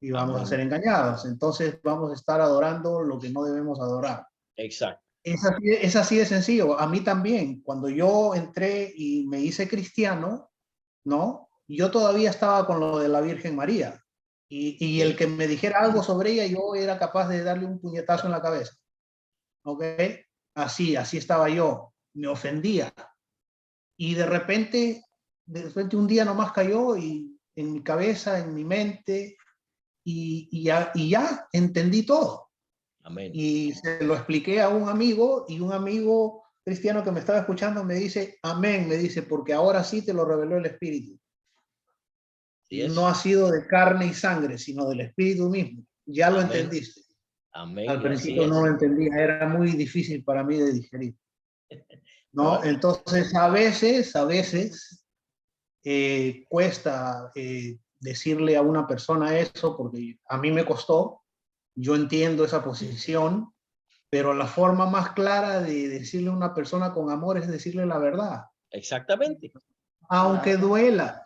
Y vamos a ser engañados. Entonces vamos a estar adorando lo que no debemos adorar. Exacto. Es así de sencillo. A mí también, cuando yo entré y me hice cristiano, ¿no? Yo todavía estaba con lo de la Virgen María. Y el que me dijera algo sobre ella, yo era capaz de darle un puñetazo en la cabeza. ¿Ok? Así estaba yo. Me ofendía. Y de repente un día nomás cayó y en mi cabeza, en mi mente, y ya entendí todo. Amén. Y se lo expliqué a un amigo, y un amigo cristiano que me estaba escuchando me dice, amén, me dice, porque ahora sí te lo reveló el Espíritu. No ha sido de carne y sangre, sino del Espíritu mismo. Ya lo entendiste. Amén. Al principio no lo entendía, era muy difícil para mí de digerir. ¿No? Entonces, a veces cuesta decirle a una persona eso, porque a mí me costó. Yo entiendo esa posición, pero la forma más clara de decirle a una persona con amor es decirle la verdad. Exactamente. Aunque duela,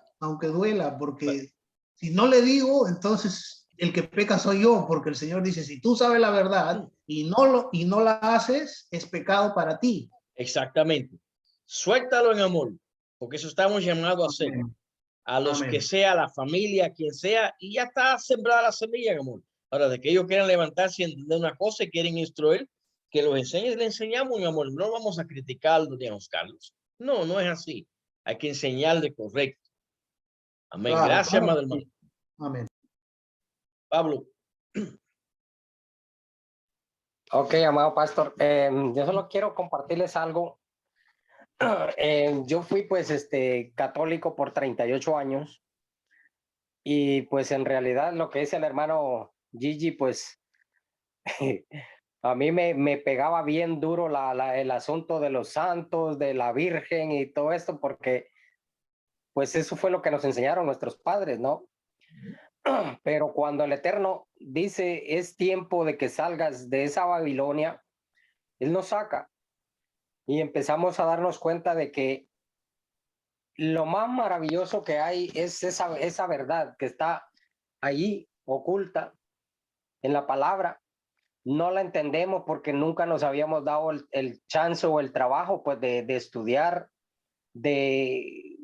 porque si no le digo, entonces el que peca soy yo, porque el Señor dice, si tú sabes la verdad y no la haces, es pecado para ti. Exactamente. Suéltalo en amor, porque eso estamos llamados a hacer. A los que sea, la familia, quien sea, y ya está sembrada la semilla en amor. Ahora, de que ellos quieran levantarse y entender una cosa y quieren instruir, que los enseñes, le enseñamos en amor. No vamos a criticarlos ni a juzgarlos. No, no es así. Hay que enseñarle correcto. Amén. Claro, Gracias, claro. amado hermano. Amén. Pablo. Ok, amado pastor. Yo solo quiero compartirles algo. Yo fui pues católico por 38 años y pues en realidad lo que dice el hermano Gigi pues a mí me pegaba bien duro el asunto de los santos, de la Virgen y todo esto porque pues eso fue lo que nos enseñaron nuestros padres, ¿no? Pero cuando el Eterno dice es tiempo de que salgas de esa Babilonia, Él nos saca y empezamos a darnos cuenta de que lo más maravilloso que hay es esa verdad que está ahí oculta en la palabra. No la entendemos porque nunca nos habíamos dado el chance o el trabajo pues de estudiar, de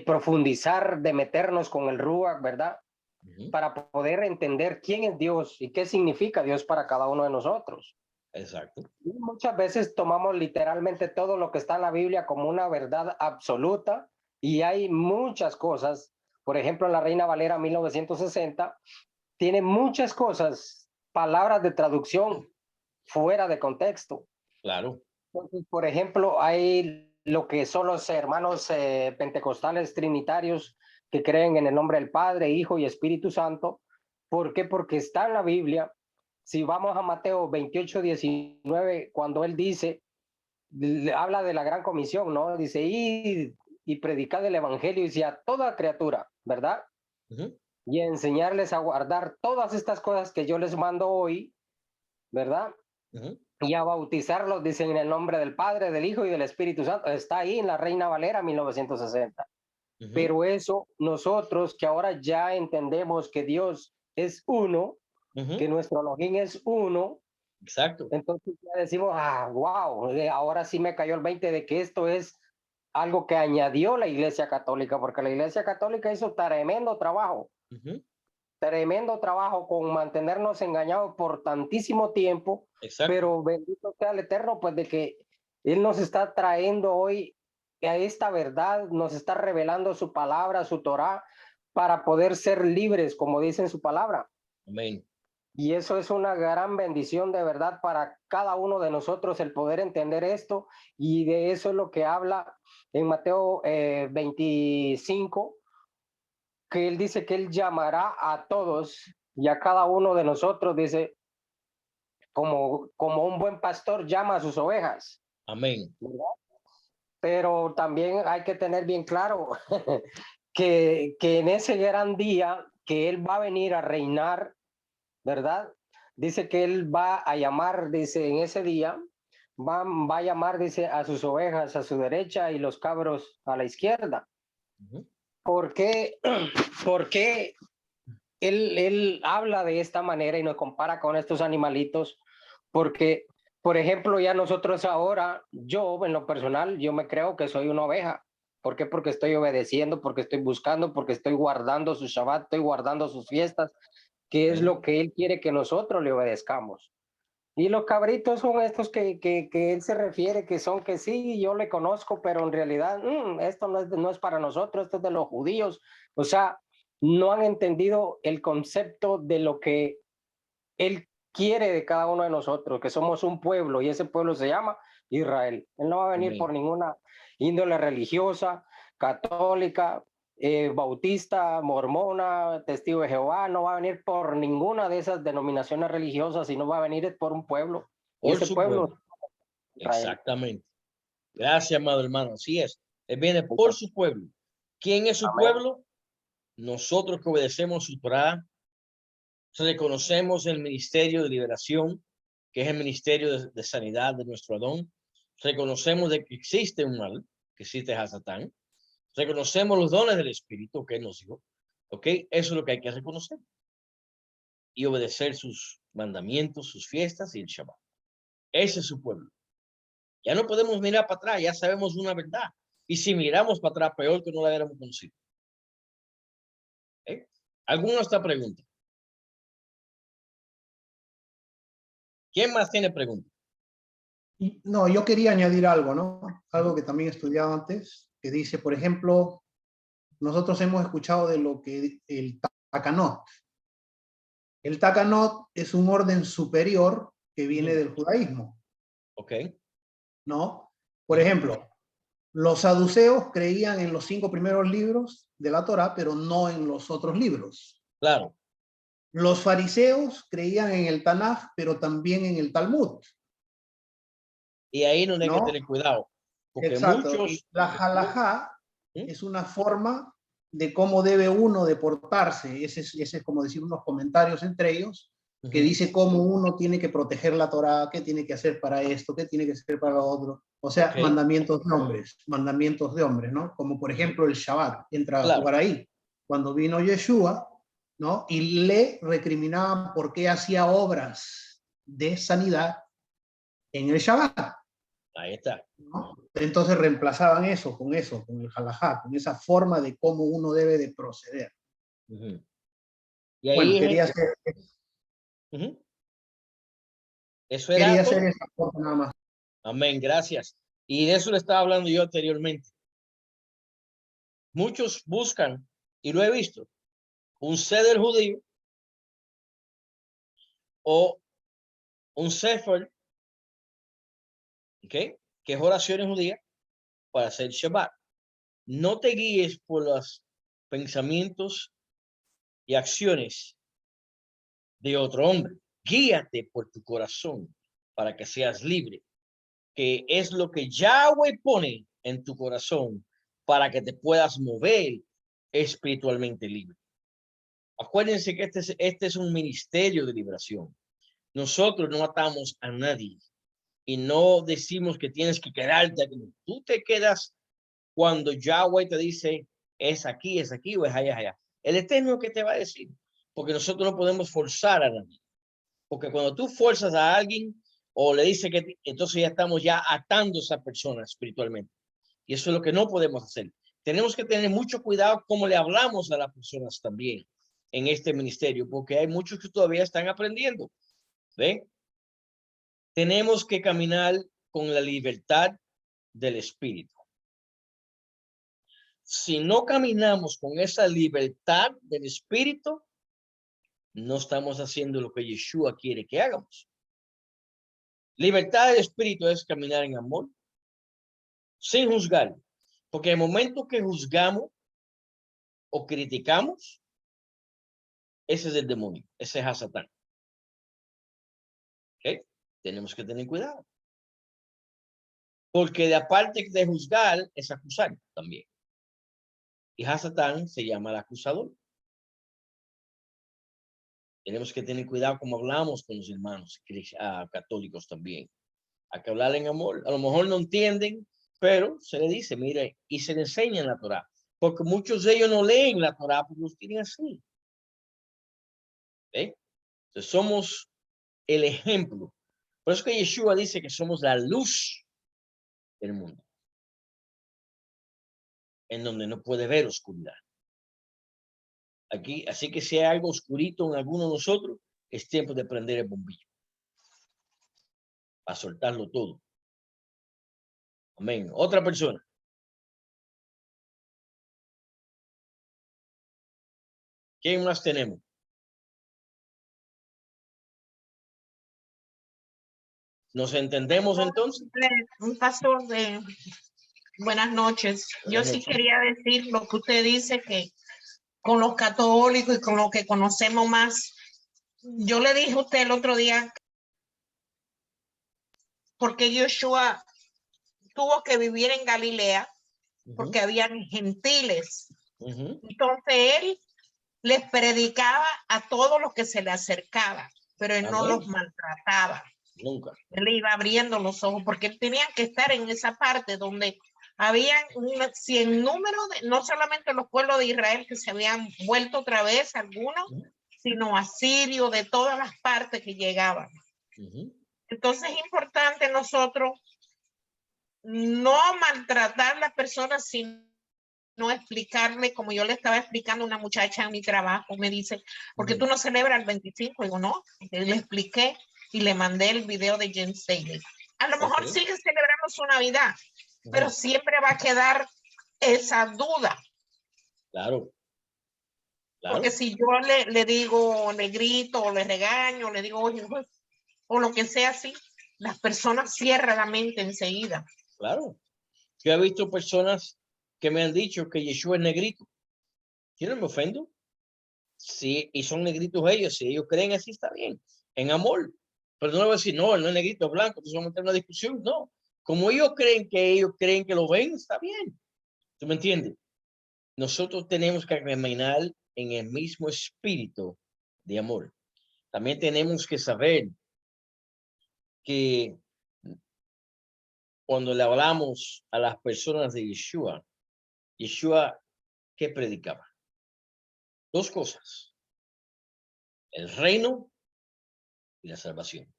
profundizar, de meternos con el Ruach, ¿verdad? Para poder entender quién es Dios y qué significa Dios para cada uno de nosotros. Exacto. Y muchas veces tomamos literalmente todo lo que está en la Biblia como una verdad absoluta y hay muchas cosas, por ejemplo, la Reina Valera 1960 tiene muchas cosas, palabras de traducción fuera de contexto. Claro. Entonces, por ejemplo, hay lo que son los hermanos pentecostales trinitarios que creen en el nombre del Padre, Hijo y Espíritu Santo. ¿Por qué? Porque está en la Biblia. Si vamos a Mateo 28:19, cuando él dice, habla de la gran comisión, ¿no? Dice, y predicad el evangelio y a toda criatura, ¿verdad? Y enseñarles a guardar todas estas cosas que yo les mando hoy, ¿verdad? Y a bautizarlos, dicen, en el nombre del Padre, del Hijo y del Espíritu Santo. Está ahí en la Reina Valera 1960. Pero eso, nosotros que ahora ya entendemos que Dios es uno, que nuestro login es uno. Exacto. Entonces ya decimos, wow, ahora sí me cayó el 20 de que esto es algo que añadió la Iglesia Católica, porque la Iglesia Católica hizo tremendo trabajo. Tremendo trabajo con mantenernos engañados por tantísimo tiempo. Exacto. Pero bendito sea el Eterno, pues de que Él nos está trayendo hoy a esta verdad, nos está revelando su palabra, su Torá, para poder ser libres, como dice en su palabra. Amén. Y eso es una gran bendición de verdad para cada uno de nosotros, el poder entender esto, y de eso es lo que habla en Mateo 25, que él dice que él llamará a todos y a cada uno de nosotros, dice, como un buen pastor llama a sus ovejas. Amén. ¿Verdad? Pero también hay que tener bien claro que en ese gran día que él va a venir a reinar, ¿verdad? Dice que él va a llamar, dice, en ese día, va a llamar, dice, a sus ovejas a su derecha y los cabros a la izquierda. ¿Por qué? ¿Por qué él habla de esta manera y nos compara con estos animalitos? Porque, por ejemplo, ya nosotros ahora, yo en lo personal, yo me creo que soy una oveja. ¿Por qué? Porque estoy obedeciendo, porque estoy buscando, porque estoy guardando su Shabbat, estoy guardando sus fiestas, que es lo que él quiere que nosotros le obedezcamos. Y los cabritos son estos que él se refiere, que son que sí, yo le conozco, pero en realidad esto no es para nosotros, esto es de los judíos. O sea, no han entendido el concepto de lo que él quiere de cada uno de nosotros, que somos un pueblo y ese pueblo se llama Israel. Él no va a venir por ninguna índole religiosa, católica, bautista, mormona, testigo de Jehová, no va a venir por ninguna de esas denominaciones religiosas, sino va a venir por un pueblo. Y Por ese su pueblo pueblo. es Israel. Exactamente. Gracias, amado hermano. Así es. Él viene por su pueblo. ¿Quién es su Amén. pueblo? Nosotros que obedecemos su Torah, reconocemos el ministerio de liberación, que es el ministerio de sanidad de nuestro Adón. Reconocemos de que existe un mal, que existe Hasatán. Reconocemos los dones del Espíritu que Él nos dio. ¿Ok? Eso es lo que hay que reconocer. Y obedecer sus mandamientos, sus fiestas y el Shabbat. Ese es su pueblo. Ya no podemos mirar para atrás, ya sabemos una verdad. Y si miramos para atrás, peor que no la hubiéramos conocido. ¿Alguna otra pregunta? ¿Quién más tiene preguntas? No, yo quería añadir algo, ¿no? Algo que también he estudiado antes, que dice, por ejemplo, nosotros hemos escuchado de lo que el Takanot. El Takanot es un orden superior que viene del judaísmo. Ok. ¿No? Por ejemplo, los saduceos creían en los 5 primeros libros de la Torá, pero no en los otros libros. Claro. Los fariseos creían en el Tanaj, pero también en el Talmud. Y ahí no hay ¿no? que tener cuidado. Porque Exacto. muchos... Y la halajá es una forma de cómo debe uno de portarse. Ese es como decir unos comentarios entre ellos, que dice cómo uno tiene que proteger la Torá, qué tiene que hacer para esto, qué tiene que hacer para lo otro. O sea, mandamientos de hombres, ¿no? Como por ejemplo el Shabbat, entra a jugar ahí. Cuando vino Yeshua, ¿no? Y le recriminaban por qué hacía obras de sanidad en el Shabbat. Ahí está. ¿No? Entonces reemplazaban eso, con el halajá, con esa forma de cómo uno debe de proceder. Y ahí bueno, quería hacer... Eso era quería todo. hacer esa cosa nada más. Amén, gracias. Y de eso le estaba hablando yo anteriormente. Muchos buscan, y lo he visto, un ceder judío o un sefer, ¿okay? Que es oración judía para hacer Shabbat. No te guíes por los pensamientos y acciones de otro hombre. Guíate por tu corazón para que seas libre, que es lo que Yahweh pone en tu corazón para que te puedas mover espiritualmente libre. Acuérdense que este es un ministerio de liberación. Nosotros no atamos a nadie y no decimos que tienes que quedarte. Tú te quedas cuando Yahweh te dice es aquí o es allá. El Eterno que te va a decir, porque nosotros no podemos forzar a nadie. Porque cuando tú fuerzas a alguien o le dices que entonces ya estamos ya atando a esa persona espiritualmente. Y eso es lo que no podemos hacer. Tenemos que tener mucho cuidado cómo le hablamos a las personas también en este ministerio, porque hay muchos que todavía están aprendiendo. ¿Ven? Tenemos que caminar con la libertad del espíritu. Si no caminamos con esa libertad del espíritu, no estamos haciendo lo que Yeshua quiere que hagamos. Libertad del espíritu es caminar en amor, sin juzgar. Porque el momento que juzgamos o criticamos, ese es el demonio, ese es a Satán. ¿Okay? Tenemos que tener cuidado. Porque de aparte de juzgar, es acusar también. Y Hasatán se llama el acusador. Tenemos que tener cuidado como hablamos con los hermanos católicos también. Hay que hablar en amor. A lo mejor no entienden, pero se le dice, mire, y se le enseña en la Torá. Porque muchos de ellos no leen la Torá porque los tienen así. ¿Eh? Entonces somos el ejemplo. Por eso que Yeshua dice que somos la luz del mundo, en donde no puede ver oscuridad. Aquí, así que si hay algo oscurito en alguno de nosotros, es tiempo de prender el bombillo, a soltarlo todo. Amén. Otra persona. ¿Quién más tenemos? ¿Nos entendemos entonces? Un pastor de buenas noches. Yo sí quería decir lo que usted dice, que con los católicos y con lo que conocemos más, yo le dije a usted el otro día, porque Yeshua tuvo que vivir en Galilea, porque habían gentiles. Entonces él les predicaba a todos los que se le acercaban, pero él no los maltrataba. Nunca. Él le iba abriendo los ojos, porque él tenía que estar en esa parte donde habían un sinnúmero de, no solamente los pueblos de Israel que se habían vuelto otra vez algunos, sino asirios, de todas las partes que llegaban. Entonces es importante nosotros no maltratar a las personas, sino explicarle, como yo le estaba explicando a una muchacha en mi trabajo, me dice, ¿por qué tú no celebras el 25? Digo, no, le expliqué y le mandé el video de James Daly. A lo mejor sigue celebrando su Navidad, pero siempre va a quedar esa duda. Claro. Porque si yo le digo, le grito, o le regaño, le digo, oye, o lo que sea así, las personas cierran la mente enseguida. Claro. Yo he visto personas que me han dicho que Yeshua es negrito. Yo no me ofendo. Sí, y son negritos ellos. Si ellos creen así, está bien. En amor. Pero no le voy a decir, no, él no es negrito, es blanco. Entonces vamos a tener una discusión. No. Como ellos creen que lo ven, está bien. ¿Tú me entiendes? Nosotros tenemos que caminar en el mismo espíritu de amor. También tenemos que saber que cuando le hablamos a las personas de Yeshua, ¿qué predicaba? Dos cosas: el reino y la salvación.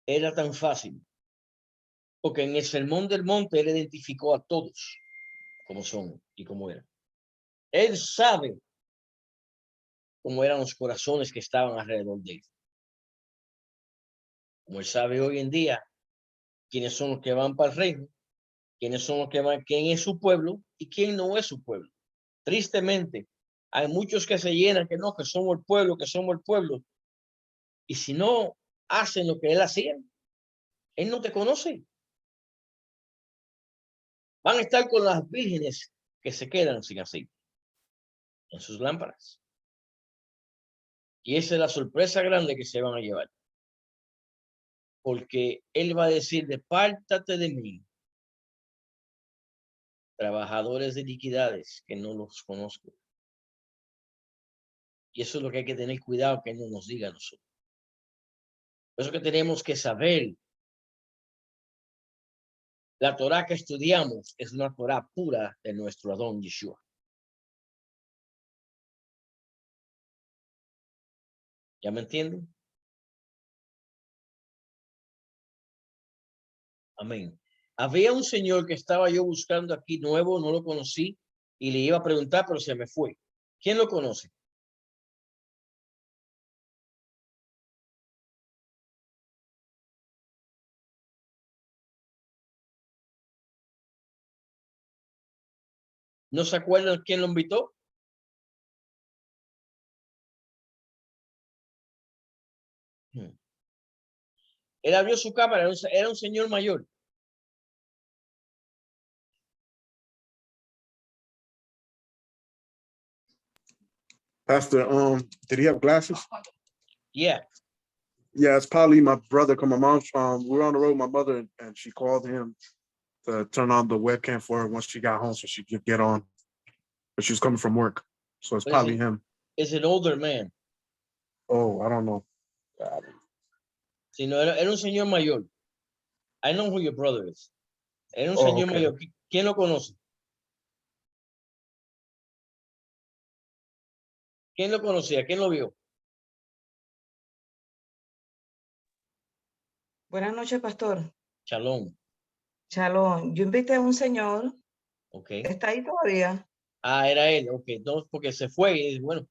Era tan fácil, porque en el sermón del monte él identificó a todos como son y como eran. Él sabe cómo eran los corazones que estaban alrededor de él. Como él sabe hoy en día quiénes son los que van para el reino, quiénes son los que van, quién es su pueblo y quién no es su pueblo. Tristemente, hay muchos que se llenan que no, que somos el pueblo, que somos el pueblo. Y si no hacen lo que él hacía, él no te conoce. Van a estar con las vírgenes que se quedan sin aceite en sus lámparas. Y esa es la sorpresa grande que se van a llevar. Porque él va a decir, apártate de mí, trabajadores de iniquidades, que no los conozco. Y eso es lo que hay que tener cuidado que no nos diga a nosotros. Por eso que tenemos que saber. La Torá que estudiamos es una Torá pura de nuestro Adón Yeshua. ¿Ya me entienden? Amén. Había un señor que estaba yo buscando aquí nuevo, no lo conocí, y le iba a preguntar, pero se me fue. ¿Quién lo conoce? ¿No se acuerdan quién lo invitó? Él abrió su cámara, era un señor mayor. Pastor, did he have glasses? Yeah. Yeah, it's probably my brother. Cause my mom, we were on the road with my mother, and she called him to turn on the webcam for her once she got home, so she could get on. But she was coming from work. So it's probably him. It's an older man. Oh, I don't know. Si no, era un señor mayor. I know who your brother is. Era un señor mayor. ¿Quién lo conoce? ¿Quién lo conocía? ¿Quién lo vio? Buenas noches, pastor. Shalom. Shalom. Yo invité a un señor. Okay. ¿Está ahí todavía? Ah, era él. Ok, entonces porque se fue y bueno,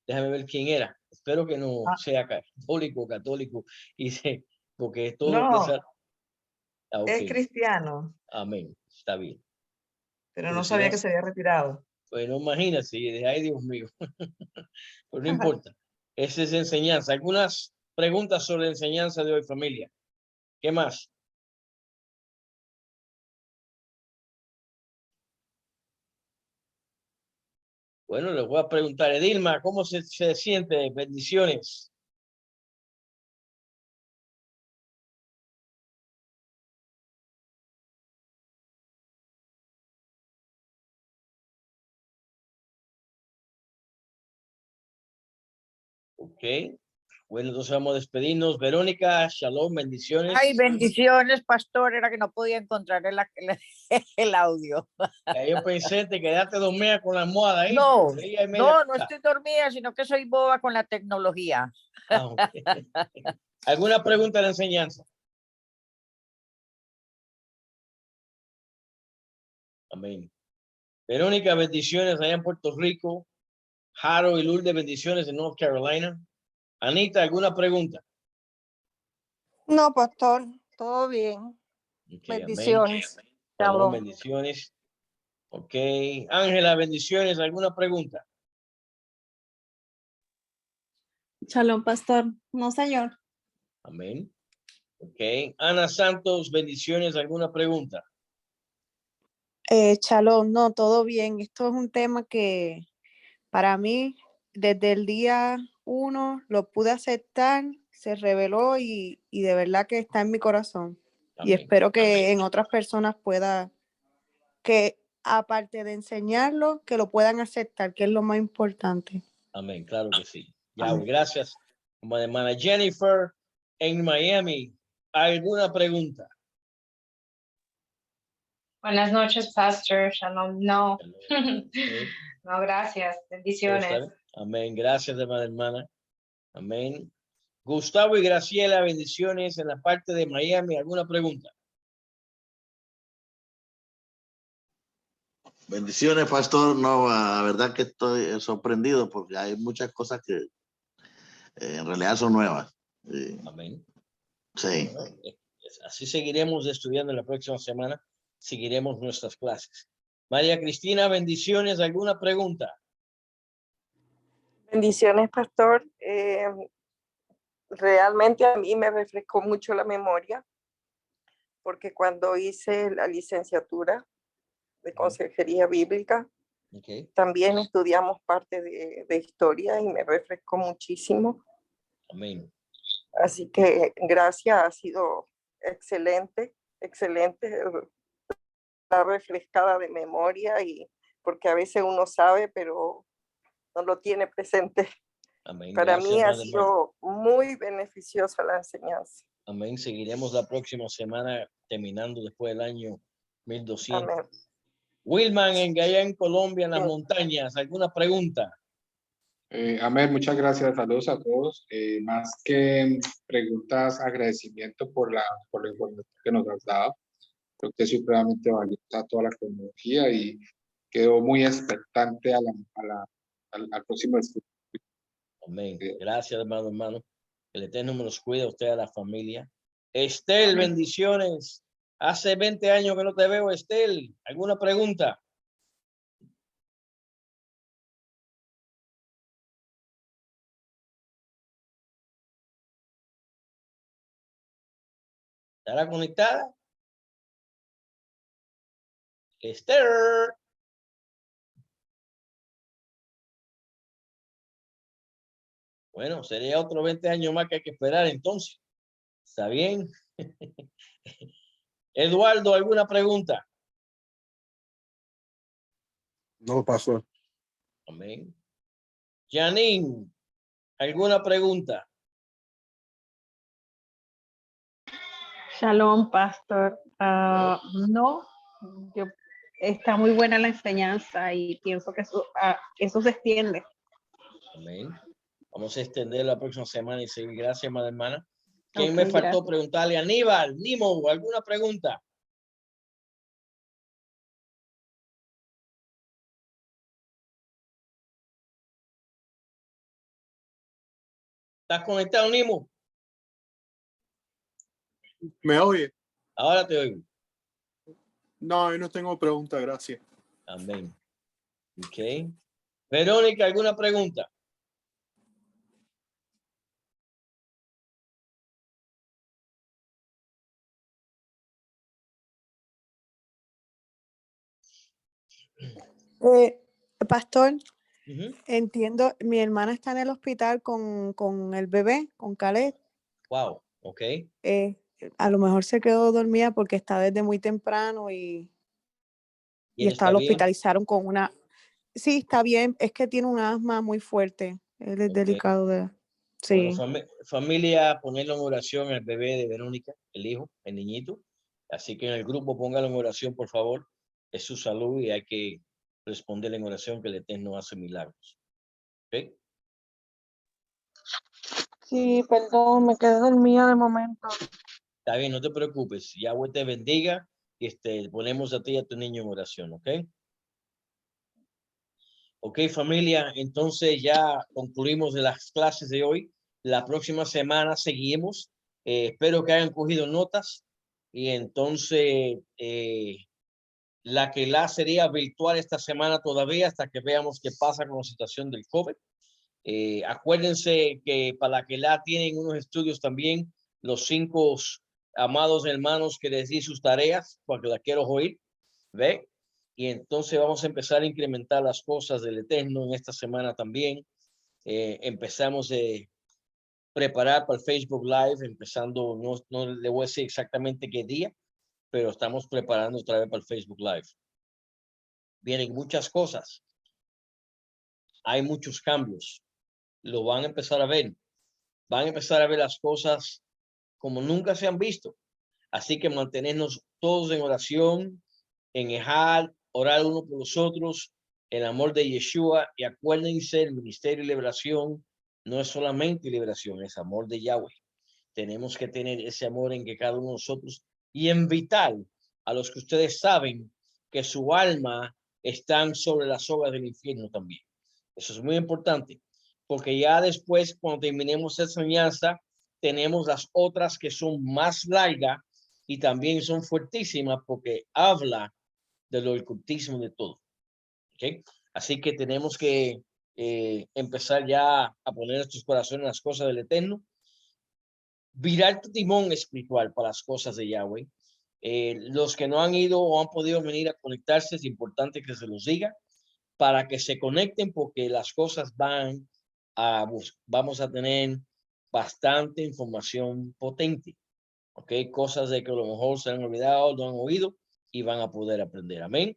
déjame ver quién era. Espero que no sea católico porque todo lo que sea. Es cristiano. Amén. Está bien. Pero no sabía que se había retirado. Pues no imagínate, ay Dios mío. Pues no importa. Esa es enseñanza. Algunas preguntas sobre la enseñanza de hoy, familia. ¿Qué más? Bueno, les voy a preguntar, Edilma, ¿cómo se siente? Bendiciones. Ok. Bueno, entonces vamos a despedirnos. Verónica, shalom, bendiciones. Ay, bendiciones, pastor. Era que no podía encontrar el audio. Ya yo pensé, te quedaste dormida con la almohada ahí. No, no estoy dormida, sino que soy boba con la tecnología. Ah, okay. ¿Alguna pregunta de la enseñanza? Amén. Verónica, bendiciones allá en Puerto Rico. Jaro y Lourdes, bendiciones en North Carolina. Anita, ¿alguna pregunta? No, pastor, todo bien. Okay, bendiciones. Shalom, bendiciones. Ok. Ángela, bendiciones. ¿Alguna pregunta? Shalom, pastor. No, señor. Amén. Ok. Ana Santos, bendiciones. ¿Alguna pregunta? Shalom, no, todo bien. Esto es un tema que para mí, desde el día 1, lo pude aceptar, se reveló y de verdad que está en mi corazón. Amén. Y espero que en otras personas pueda, que aparte de enseñarlo, que lo puedan aceptar, que es lo más importante. Amén, claro que sí. Yahweh, gracias. Como hermana Jennifer en Miami, ¿alguna pregunta? Buenas noches, pastor. Shalom. No. No, gracias. Bendiciones. Amén. Gracias, hermana. Amén. Gustavo y Graciela, bendiciones en la parte de Miami. ¿Alguna pregunta? Bendiciones, pastor. No, la verdad que estoy sorprendido porque hay muchas cosas que en realidad son nuevas. Amén. Sí. Bueno, así seguiremos estudiando en la próxima semana. Seguiremos nuestras clases. María Cristina, bendiciones. ¿Alguna pregunta? Bendiciones, pastor. Realmente a mí me refrescó mucho la memoria porque cuando hice la licenciatura de consejería bíblica, también estudiamos parte de historia y me refrescó muchísimo. Amén. Así que gracias, ha sido excelente la refrescada de memoria, y porque a veces uno sabe, pero no lo tiene presente. Amén. Para Gracias, mí ha sido muy beneficiosa la enseñanza. Amén. Seguiremos la próxima semana, terminando después del año 1200. Amén. Wilman, allá en Colombia, en las montañas, ¿alguna pregunta? Amén, muchas gracias, saludos a todos. Más que preguntas, agradecimiento por la información que nos has dado. Creo que es supremamente valiosa toda la cronología y quedo muy expectante al próximo estudio. Amén. Gracias, hermano. Que el Eterno me los cuide a usted, a la familia. Estel, amén. Bendiciones. Hace 20 años que no te veo, Estel. ¿Alguna pregunta? ¿Estará conectada? Esther. Bueno, sería otro 20 años más que hay que esperar entonces. ¿Está bien? Eduardo, ¿alguna pregunta? No, pastor. Amén. Janine, ¿alguna pregunta? Shalom, pastor. No, está muy buena la enseñanza y pienso que eso se extiende. Amén. Vamos a extender la próxima semana y seguir. Gracias, madre hermana. ¿Quién Ok, me faltó gracias. preguntarle? Aníbal, Nimo, ¿alguna pregunta? ¿Estás conectado, Nimo? ¿Me oye? Ahora te oigo. No, yo no tengo pregunta, gracias. Amén. Ok. Verónica, ¿alguna pregunta? Pastor, entiendo, mi hermana está en el hospital con el bebé, con Caleb. Wow, ok. A lo mejor se quedó dormida porque está desde muy temprano y lo hospitalizaron con una... Sí, está bien, es que tiene un asma muy fuerte, él es delicado de... Sí. Bueno, familia, ponerlo en oración al bebé de Verónica, el hijo, el niñito. Así que en el grupo póngalo en oración, por favor. Es su salud y hay que responder en oración que el Eterno hace milagros. ¿Ok? Sí, perdón, me quedé dormida de momento. Está bien, no te preocupes. Yahweh te bendiga y ponemos a ti y a tu niño en oración, ¿ok? Ok, familia, entonces ya concluimos de las clases de hoy. La próxima semana seguimos. Espero que hayan cogido notas y entonces la sería virtual esta semana todavía hasta que veamos qué pasa con la situación del COVID. Acuérdense que para que la tienen unos estudios también, los 5 amados hermanos que les di sus tareas, porque la quiero oír, ¿ve? Y entonces vamos a empezar a incrementar las cosas del Eterno en esta semana también. Empezamos a preparar para el Facebook Live, empezando, no le voy a decir exactamente qué día, pero estamos preparando otra vez para el Facebook Live. Vienen muchas cosas. Hay muchos cambios. Lo van a empezar a ver. Van a empezar a ver las cosas como nunca se han visto. Así que mantenernos todos en oración, en Ejal, orar uno por los otros, el amor de Yeshua. Y acuérdense, el ministerio de liberación no es solamente liberación, es amor de Yahweh. Tenemos que tener ese amor en que cada uno de nosotros y invitar a los que ustedes saben que su alma están sobre las sogas del infierno también. Eso es muy importante, porque ya después, cuando terminemos esa enseñanza, tenemos las otras que son más largas y también son fuertísimas porque habla de lo ocultismo de todo. ¿Okay? Así que tenemos que empezar ya a poner nuestros corazones en las cosas del Eterno, virar tu timón espiritual para las cosas de Yahweh. Los que no han ido o han podido venir a conectarse, es importante que se los diga para que se conecten porque las cosas vamos a tener bastante información potente. ¿Ok? Cosas de que a lo mejor se han olvidado, no han oído y van a poder aprender. Amén.